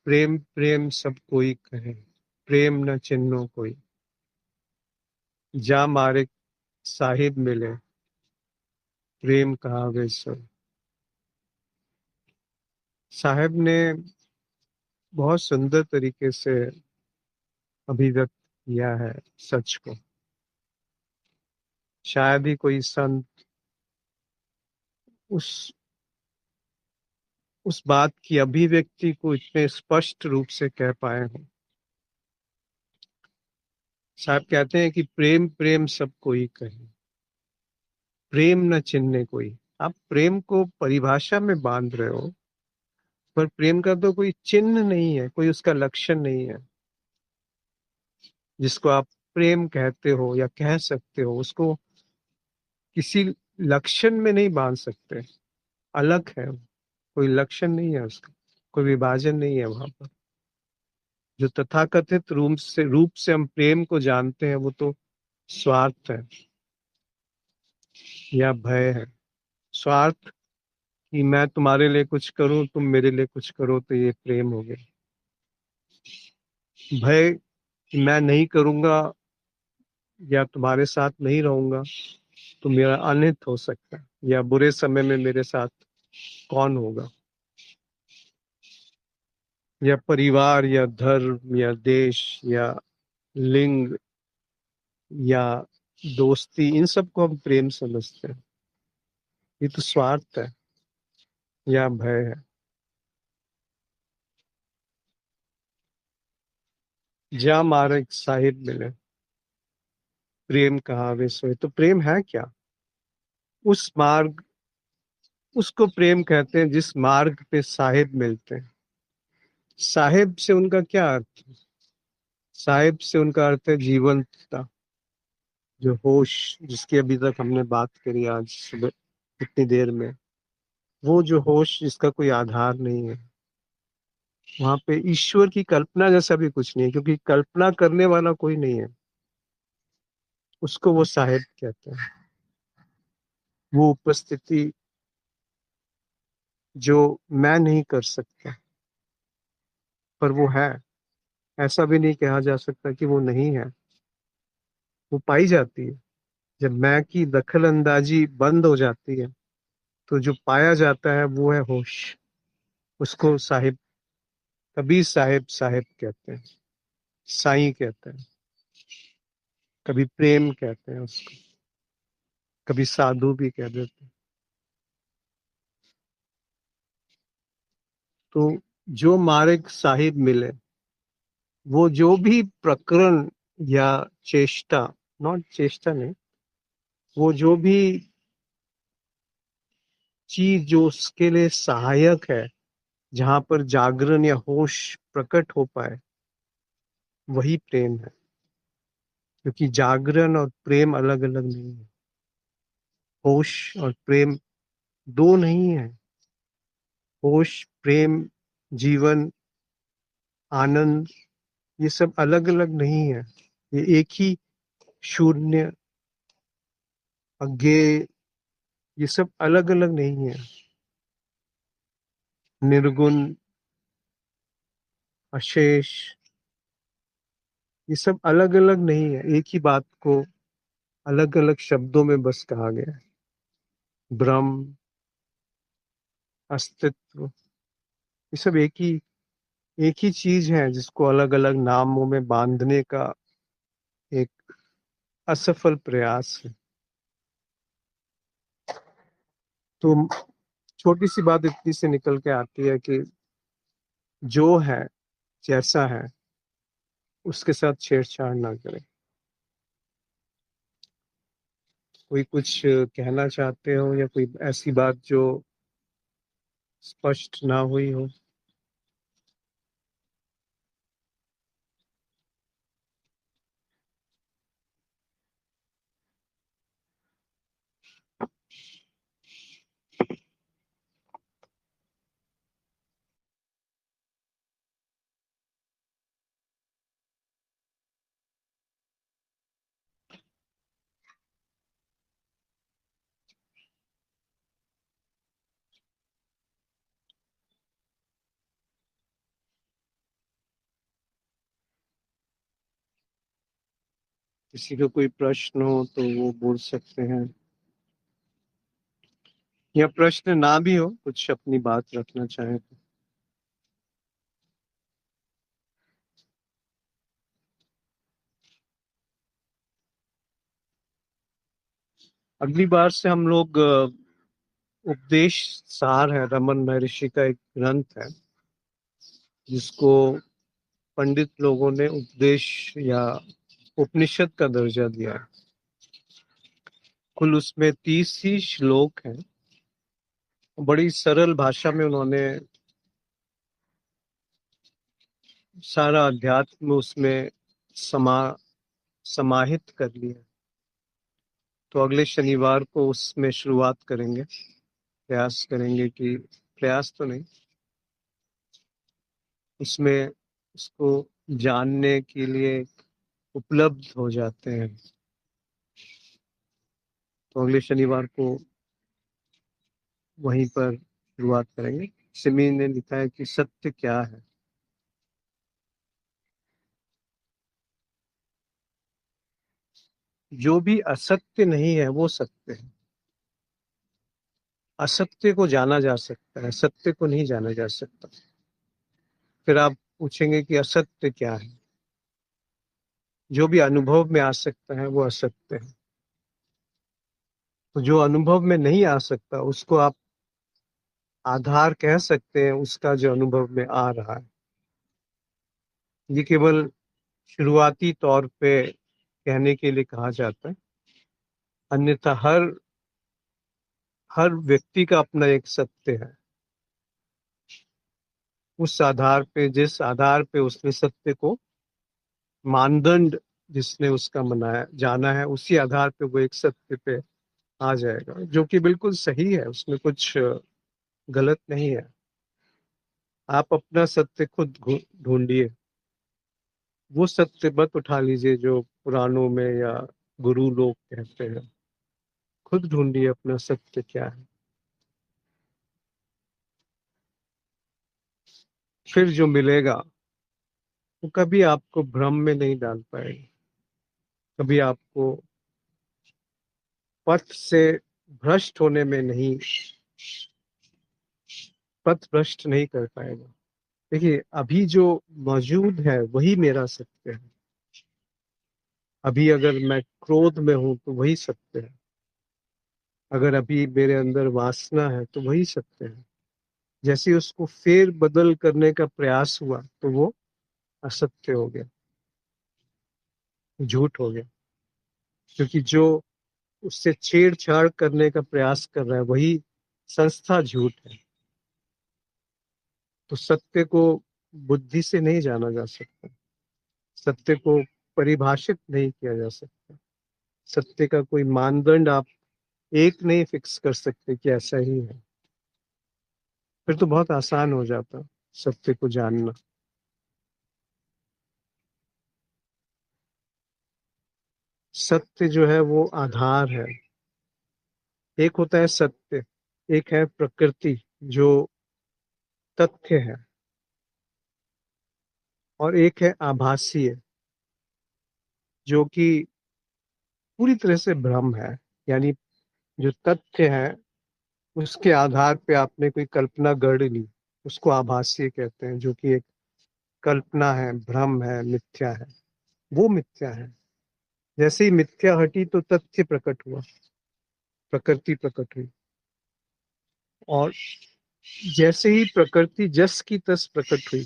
प्रेम प्रेम सब कोई कहे, प्रेम न चिन्हो कोई। जा मारे साहिब मिले, प्रेम कहावे सो। साहब ने बहुत सुंदर तरीके से अभिव्यक्त किया है सच को। शायद ही कोई संत उस बात की अभिव्यक्ति को इतने स्पष्ट रूप से कह पाए हों। साहब कहते हैं कि प्रेम प्रेम सब कोई कहे, प्रेम न चिन्हने कोई। आप प्रेम को परिभाषा में बांध रहे हो, पर प्रेम का तो कोई चिन्ह नहीं है, कोई उसका लक्षण नहीं है। जिसको आप प्रेम कहते हो या कह सकते हो, उसको किसी लक्षण में नहीं बांध सकते। अलग है वो, कोई लक्षण नहीं है उसका, कोई विभाजन नहीं है वहां पर। जो तथाकथित रूप से हम प्रेम को जानते हैं, वो तो स्वार्थ है या भय है। स्वार्थ कि मैं तुम्हारे लिए कुछ करूं, तुम मेरे लिए कुछ करो, तो ये प्रेम हो गया। भय कि मैं नहीं करूंगा या तुम्हारे साथ नहीं रहूंगा तो मेरा अनित हो सकता है, या बुरे समय में मेरे साथ कौन होगा। या परिवार या धर्म या देश या लिंग या दोस्ती, इन सबको हम प्रेम समझते हैं। ये तो स्वार्थ है या भय है। जा मार्ग साहिब मिले, प्रेम कहावे सोए। तो प्रेम है क्या? उस मार्ग, उसको प्रेम कहते हैं जिस मार्ग पे साहिब मिलते हैं। साहिब से उनका क्या अर्थ है? साहिब से उनका अर्थ है जीवंतता, जो होश, जिसकी अभी तक हमने बात करी आज सुबह इतनी देर में। वो जो होश जिसका कोई आधार नहीं है। वहां पे ईश्वर की कल्पना जैसा भी कुछ नहीं है, क्योंकि कल्पना करने वाला कोई नहीं है। उसको वो साहिब कहते हैं। वो उपस्थिति जो मैं नहीं कर सकता, पर वो है। ऐसा भी नहीं कहा जा सकता कि वो नहीं है, वो पाई जाती है। जब मैं की दखल अंदाजी बंद हो जाती है, तो जो पाया जाता है वो है होश। उसको साहिब, कभी साहिब साहिब कहते हैं, साईं कहते हैं, कभी प्रेम कहते हैं उसको, कभी साधु भी कह देते हैं। तो जो मार्ग साहिब मिले, वो जो भी प्रकरण या चेष्टा, नॉट चेष्टा नहीं, वो जो भी चीज जो उसके लिए सहायक है, जहां पर जागरण या होश प्रकट हो पाए, वही प्रेम है। क्योंकि जागरण और प्रेम अलग अलग नहीं है। होश और प्रेम दो नहीं है। होश, प्रेम, जीवन, आनंद, ये सब अलग अलग नहीं है। ये एक ही शून्य, अज्ञेय, ये सब अलग अलग नहीं है। निर्गुण, अशेष, ये सब अलग अलग नहीं है। एक ही बात को अलग अलग शब्दों में बस कहा गया है। ब्रह्म, अस्तित्व, ये सब एक ही चीज है, जिसको अलग अलग नामों में बांधने का एक असफल प्रयास है। तो छोटी सी बात इतनी से निकल के आती है कि जो है, जैसा है, उसके साथ छेड़छाड़ ना करें। कोई कुछ कहना चाहते हो, या कोई ऐसी बात जो स्पष्ट ना हुई हो? किसी का कोई प्रश्न हो तो वो बोल सकते हैं, या प्रश्न ना भी हो, कुछ अपनी बात रखना चाहे तो। अगली बार से हम लोग उपदेश सार है, रमन महर्षि का एक ग्रंथ है, जिसको पंडित लोगों ने उपदेश या उपनिषद का दर्जा दिया है। कुल उसमें 30 ही श्लोक हैं। बड़ी सरल भाषा में उन्होंने सारा अध्यात्म उसमें समा समाहित कर लिया। तो अगले शनिवार को उसमें शुरुआत करेंगे। प्रयास करेंगे कि, प्रयास तो नहीं, उसमें उसको जानने के लिए उपलब्ध हो जाते हैं। तो अगले शनिवार को वहीं पर शुरुआत करेंगे। सिमी ने लिखा है कि सत्य क्या है। जो भी असत्य नहीं है वो सत्य है। असत्य को जाना जा सकता है, सत्य को नहीं जाना जा सकता। फिर आप पूछेंगे कि असत्य क्या है? जो भी अनुभव में आ सकता है वो असत्य है। तो जो अनुभव में नहीं आ सकता, उसको आप आधार कह सकते हैं, उसका जो अनुभव में आ रहा है। ये केवल शुरुआती तौर पे कहने के लिए कहा जाता है। अन्यथा हर हर व्यक्ति का अपना एक सत्य है। उस आधार पे, जिस आधार पे उसने सत्य को, मानदंड जिसने उसका मनाया जाना है, उसी आधार पे वो एक सत्य पे आ जाएगा, जो कि बिल्कुल सही है। उसमें कुछ गलत नहीं है। आप अपना सत्य खुद ढूंढिए। वो सत्य मत उठा लीजिए जो पुराणों में या गुरु लोग कहते हैं। खुद ढूंढिए अपना सत्य क्या है, फिर जो मिलेगा वो कभी आपको भ्रम में नहीं डाल पाएगा, कभी आपको पथ से भ्रष्ट होने में नहीं, पथ भ्रष्ट नहीं कर पाएगा। देखिए, अभी जो मौजूद है वही मेरा सत्य है। अभी अगर मैं क्रोध में हूं तो वही सत्य है। अगर अभी मेरे अंदर वासना है तो वही सत्य है। जैसे ही उसको फेर बदल करने का प्रयास हुआ तो वो असत्य हो गया, झूठ हो गया। क्योंकि जो उससे छेड़छाड़ करने का प्रयास कर रहा है वही संस्था झूठ है। तो सत्य को बुद्धि से नहीं जाना जा सकता, सत्य को परिभाषित नहीं किया जा सकता, सत्य का कोई मानदंड आप एक नहीं फिक्स कर सकते कि ऐसा ही है। फिर तो बहुत आसान हो जाता सत्य को जानना। सत्य जो है वो आधार है। एक होता है सत्य, एक है प्रकृति जो तथ्य है, और एक है आभासीय जो कि पूरी तरह से भ्रम है। यानी जो तथ्य है उसके आधार पे आपने कोई कल्पना गढ़ ली, उसको आभासीय कहते हैं, जो कि एक कल्पना है, भ्रम है, मिथ्या है। वो मिथ्या है। जैसे ही मिथ्या हटी तो तथ्य प्रकट हुआ, प्रकृति प्रकट हुई। और जैसे ही प्रकृति जस की तस प्रकट हुई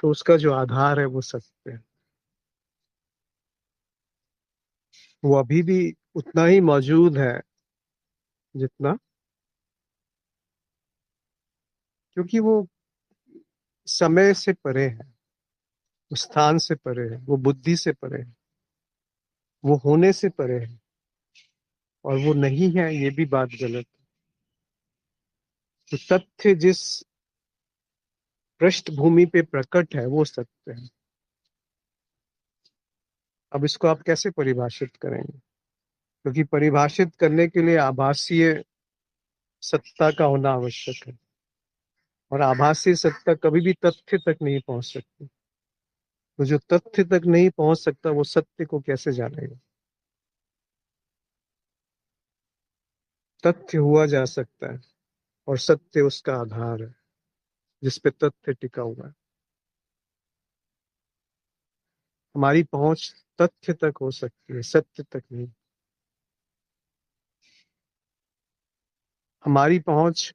तो उसका जो आधार है वो सत्य है। वो अभी भी उतना ही मौजूद है जितना, क्योंकि वो समय से परे है, वो स्थान से परे है, वो बुद्धि से परे है, वो होने से परे है। और वो नहीं है ये भी बात गलत है। तो तथ्य जिस पृष्ठभूमि पे प्रकट है वो सत्य है। अब इसको आप कैसे परिभाषित करेंगे? क्योंकि परिभाषित करने के लिए आभासीय सत्ता का होना आवश्यक है, और आभासी सत्ता कभी भी तथ्य तक नहीं पहुंच सकती। तो जो तथ्य तक नहीं पहुंच सकता वो सत्य को कैसे जानेगा? तथ्य हुआ जा सकता है, और सत्य उसका आधार है जिस पे तथ्य टिका हुआ है। हमारी पहुंच तथ्य तक हो सकती है, सत्य तक नहीं। हमारी पहुंच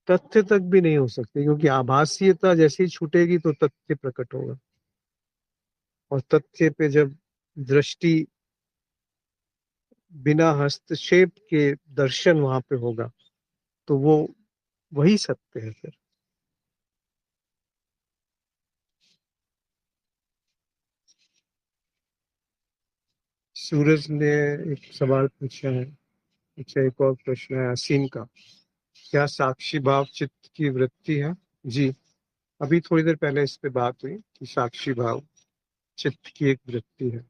तथ्य तक भी नहीं हो सकती, क्योंकि आभासीयता जैसे ही छूटेगी तो तथ्य प्रकट होगा। और तथ्य पे जब दृष्टि बिना हस्तक्षेप के दर्शन वहां पे होगा तो वो वही सत्य है फिर। सूरज ने एक सवाल पूछा है। अच्छा, एक और प्रश्न है असीम का। क्या साक्षी भाव चित्त की वृत्ति है? जी, अभी थोड़ी देर पहले इस पे बात हुई कि साक्षी भाव चित्त की एक वृत्ति है।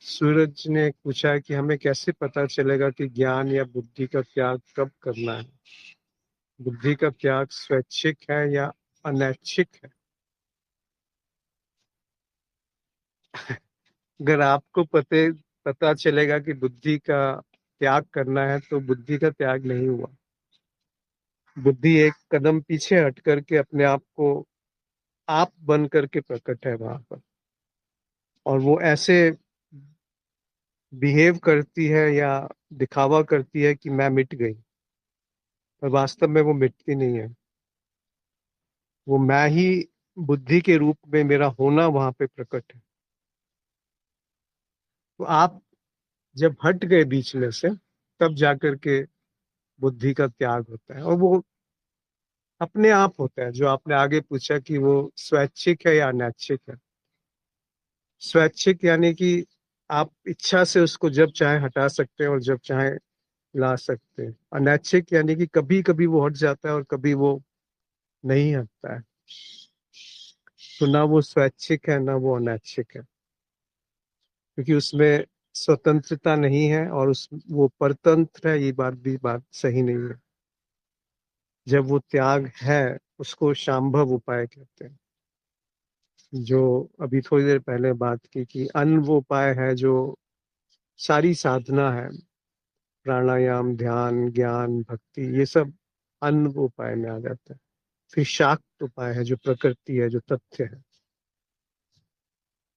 सूरज ने पूछा है कि हमें कैसे पता चलेगा कि ज्ञान या बुद्धि का त्याग कब करना है? बुद्धि का त्याग स्वैच्छिक है या अनैच्छिक है? अगर आपको पता चलेगा कि बुद्धि का त्याग करना है तो बुद्धि का त्याग नहीं हुआ। बुद्धि एक कदम पीछे हट करके अपने आप को आप बन करके प्रकट है वहां पर, और वो ऐसे बिहेव करती है या दिखावा करती है कि मैं मिट गई, पर वास्तव में वो मिटती नहीं है। वो मैं ही बुद्धि के रूप में मेरा होना वहां पे प्रकट है। तो आप जब हट गए बीच में से तब जाकर के बुद्धि का त्याग होता है, और वो अपने आप होता है। जो आपने आगे पूछा कि वो स्वैच्छिक है या अनैच्छिक है। स्वैच्छिक यानी कि आप इच्छा से उसको जब चाहे हटा सकते हैं और जब चाहे ला सकते हैं। अनैच्छिक यानी कि कभी कभी वो हट जाता है और कभी वो नहीं हटता है। तो ना वो स्वैच्छिक है ना वो अनैच्छिक है, क्योंकि उसमें स्वतंत्रता नहीं है, और उस वो परतंत्र है, ये बात सही नहीं है। जब वो त्याग है, उसको शांभव उपाय कहते हैं। जो अभी थोड़ी देर पहले बात की कि अन्न वो उपाय है जो सारी साधना है, प्राणायाम, ध्यान, ज्ञान, भक्ति, ये सब अन्न उपाय में आ जाता है। फिर शाक्त उपाय है जो प्रकृति है, जो तथ्य है।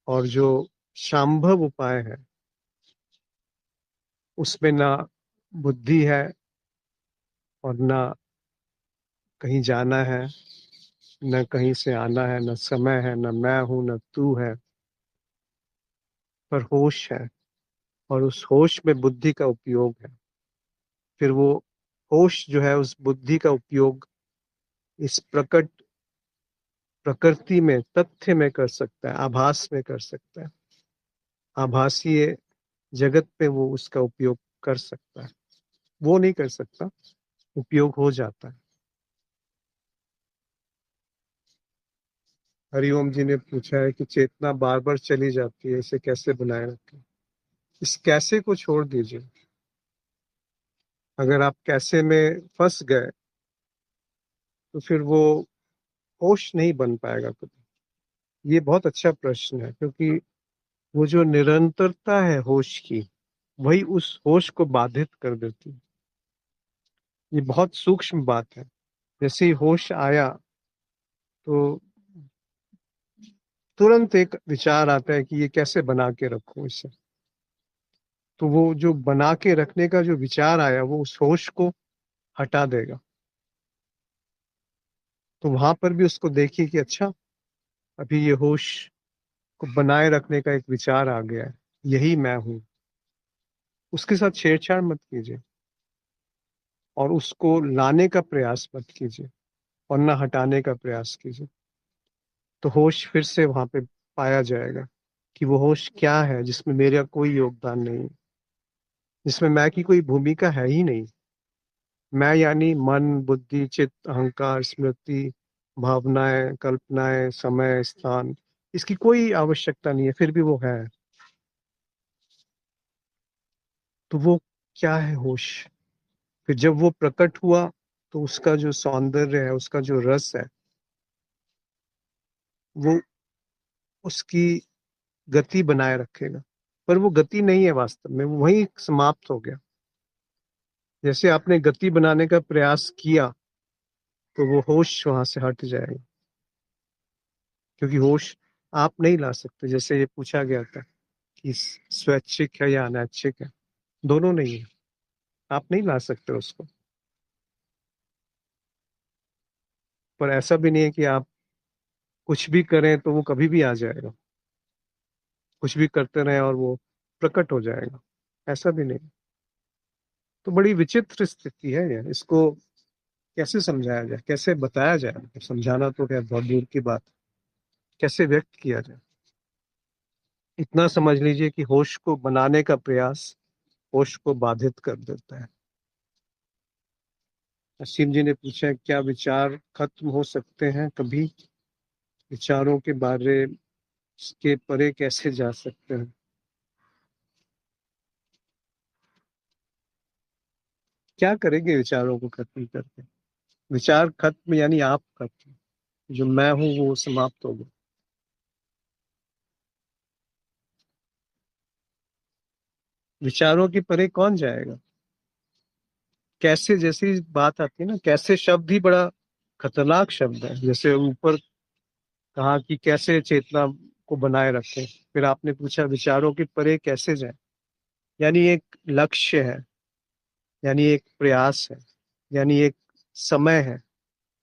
और जो शांभव उपाय है, उसमें ना बुद्धि है, और ना कहीं जाना है, न कहीं से आना है, न समय है, न मैं हूं, न तू है, पर होश है। और उस होश में बुद्धि का उपयोग है। फिर वो होश जो है, उस बुद्धि का उपयोग इस प्रकट प्रकृति में, तथ्य में कर सकता है, आभास में कर सकता है। आभासीय जगत पे वो उसका उपयोग कर सकता है। वो नहीं कर सकता, उपयोग हो जाता है। हरिओम जी ने पूछा है कि चेतना बार बार चली जाती है, इसे कैसे बनाए रखें। इस कैसे को छोड़ दीजिए। अगर आप कैसे में फंस गए, तो फिर वो होश नहीं बन पाएगा कभी। ये बहुत अच्छा प्रश्न है, क्योंकि वो जो निरंतरता है होश की, वही उस होश को बाधित कर देती है। ये बहुत सूक्ष्म बात है। जैसे ही होश आया, तो तुरंत एक विचार आता है कि ये कैसे बना के रखूं इसे। तो वो जो बना के रखने का जो विचार आया, वो उस होश को हटा देगा। तो वहां पर भी उसको देखिए कि अच्छा, अभी ये होश को बनाए रखने का एक विचार आ गया है, यही मैं हूं। उसके साथ छेड़छाड़ मत कीजिए, और उसको लाने का प्रयास मत कीजिए, और ना हटाने का प्रयास कीजिए। तो होश फिर से वहां पे पाया जाएगा कि वो होश क्या है जिसमें मेरा कोई योगदान नहीं है, जिसमें मैं की कोई भूमिका है ही नहीं। मैं यानी मन, बुद्धि, चित्त, अहंकार, स्मृति, भावनाएं, कल्पनाएं, समय, स्थान, इसकी कोई आवश्यकता नहीं है, फिर भी वो है। तो वो क्या है होश? फिर जब वो प्रकट हुआ, तो उसका जो सौंदर्य है, उसका जो रस है, वो उसकी गति बनाए रखेगा। पर वो गति नहीं है वास्तव में, वो वहीं समाप्त हो गया। जैसे आपने गति बनाने का प्रयास किया, तो वो होश वहां से हट जाएगा। क्योंकि होश आप नहीं ला सकते। जैसे ये पूछा गया था कि स्वैच्छिक है या अनैच्छिक है, दोनों नहीं है। आप नहीं ला सकते उसको। पर ऐसा भी नहीं है कि आप कुछ भी करें तो वो कभी भी आ जाएगा, कुछ भी करते रहे और वो प्रकट हो जाएगा, ऐसा भी नहीं। तो बड़ी विचित्र स्थिति है ये। इसको कैसे समझाया जाए, कैसे बताया जाए? मतलब समझाना तो क्या बहुत दूर की बात। कैसे व्यक्त किया जाए? इतना समझ लीजिए कि होश को बनाने का प्रयास होश को बाधित कर देता है। असीम जी ने पूछा है, क्या विचार खत्म हो सकते हैं कभी? विचारों के बारे के परे कैसे जा सकते हैं? क्या करेंगे विचारों को खत्म करके? विचार खत्म यानी आप खत्म, जो मैं हूं वो समाप्त हो गया। विचारों के परे कौन जाएगा? कैसे जैसी बात आती है ना, कैसे शब्द ही बड़ा खतरनाक शब्द है। जैसे ऊपर कहा कि कैसे चेतना को बनाए रखें, फिर आपने पूछा विचारों के परे कैसे जाए। यानी एक लक्ष्य है, यानी एक प्रयास है, यानी एक समय है,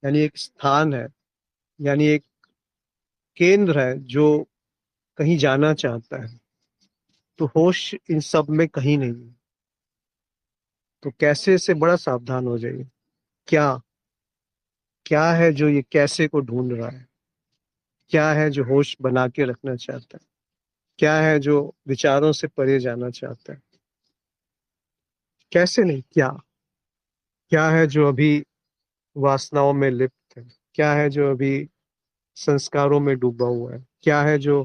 यानी एक स्थान है, यानी एक केंद्र है जो कहीं जाना चाहता है। तो होश इन सब में कहीं नहीं है। तो कैसे से बड़ा सावधान हो जाइए। क्या क्या है जो ये कैसे को ढूंढ रहा है? क्या है जो होश बना के रखना चाहता है? क्या है जो विचारों से परे जाना चाहता है? कैसे नहीं, क्या? क्या है जो अभी वासनाओं में लिप्त है? क्या है जो अभी संस्कारों में डूबा हुआ है? क्या है जो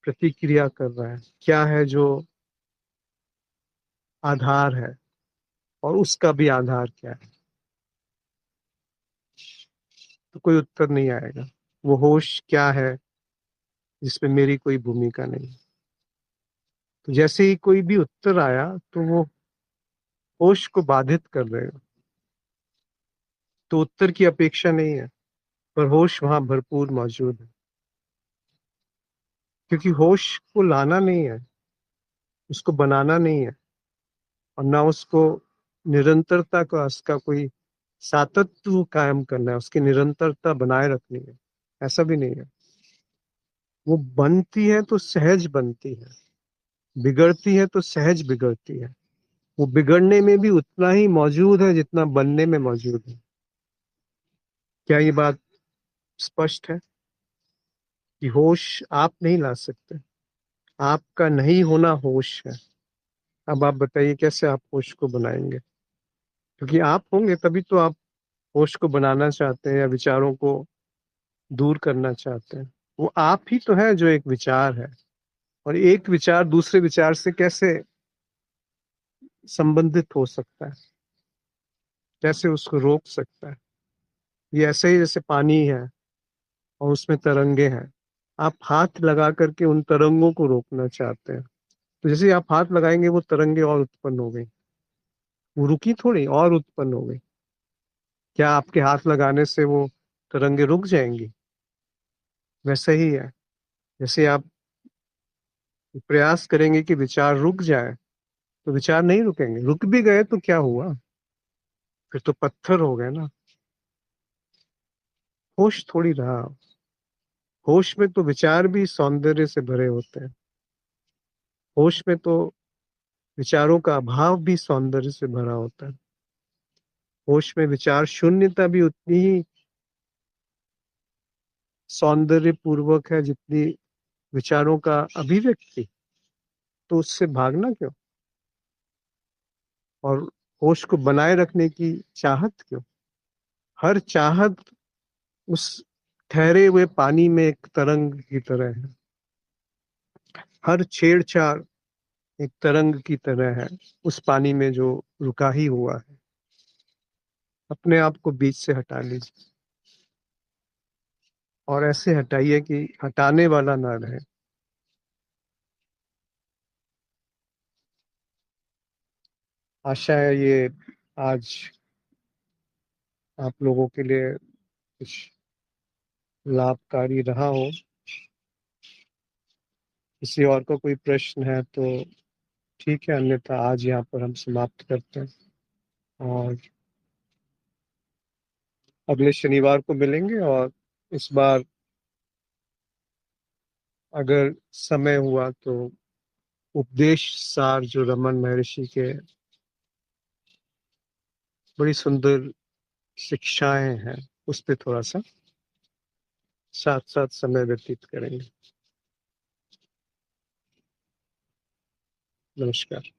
प्रतिक्रिया कर रहा है? क्या है जो आधार है और उसका भी आधार क्या है, तो कोई उत्तर नहीं आएगा। वो होश क्या है जिसमें मेरी कोई भूमिका नहीं। तो जैसे ही कोई भी उत्तर आया तो वो होश को बाधित कर रहे हो, तो उत्तर की अपेक्षा नहीं है, पर होश वहां भरपूर मौजूद है। क्योंकि होश को लाना नहीं है, उसको बनाना नहीं है, और ना उसको निरंतरता का, उसका कोई सातत्य कायम करना है, उसकी निरंतरता बनाए रखनी है, ऐसा भी नहीं है। वो बनती है तो सहज बनती है, बिगड़ती है तो सहज बिगड़ती है। वो बिगड़ने में भी उतना ही मौजूद है जितना बनने में मौजूद है। क्या ये बात स्पष्ट है कि होश आप नहीं ला सकते, आपका नहीं होना होश है। अब आप बताइए कैसे आप होश को बनाएंगे? क्योंकि आप होंगे तभी तो आप होश को बनाना चाहते हैं या विचारों को दूर करना चाहते हैं। वो आप ही तो है जो एक विचार है, और एक विचार दूसरे विचार से कैसे संबंधित हो सकता है, कैसे उसको रोक सकता है? ये ऐसे ही जैसे पानी है और उसमें तरंगे हैं, आप हाथ लगा करके उन तरंगों को रोकना चाहते हैं। तो जैसे ही आप हाथ लगाएंगे वो तरंगे और उत्पन्न हो गई, वो रुकी थोड़ी, और उत्पन्न हो गई। क्या आपके हाथ लगाने से वो तरंगे रुक जाएंगी? वैसे ही है, जैसे आप प्रयास करेंगे कि विचार रुक जाए, तो विचार नहीं रुकेंगे। रुक भी गए तो क्या हुआ, फिर तो पत्थर हो गए ना। होश थोड़ी रहा। होश में तो विचार भी सौंदर्य से भरे होते हैं। होश में तो विचारों का अभाव भी सौंदर्य से भरा होता है। होश में विचार शून्यता भी उतनी ही सौंदर्य पूर्वक है जितनी विचारों का अभिव्यक्ति। तो उससे भागना क्यों, और होश को बनाए रखने की चाहत क्यों? हर चाहत उस ठहरे हुए पानी में एक तरंग की तरह है। हर छेड़छाड़ एक तरंग की तरह है उस पानी में जो रुका ही हुआ है। अपने आप को बीच से हटा लीजिए, और ऐसे हटाइए कि हटाने वाला ना रहे। आशा है ये आज आप लोगों के लिए कुछ लाभकारी रहा हो। किसी और का कोई प्रश्न है तो ठीक है, अन्यथा आज यहाँ पर हम समाप्त करते हैं, और अगले शनिवार को मिलेंगे। और इस बार अगर समय हुआ तो उपदेश सार जो रमन महर्षि के बड़ी सुंदर शिक्षाएं हैं, उस पे थोड़ा सा साथ साथ समय व्यतीत करेंगे। नमस्कार।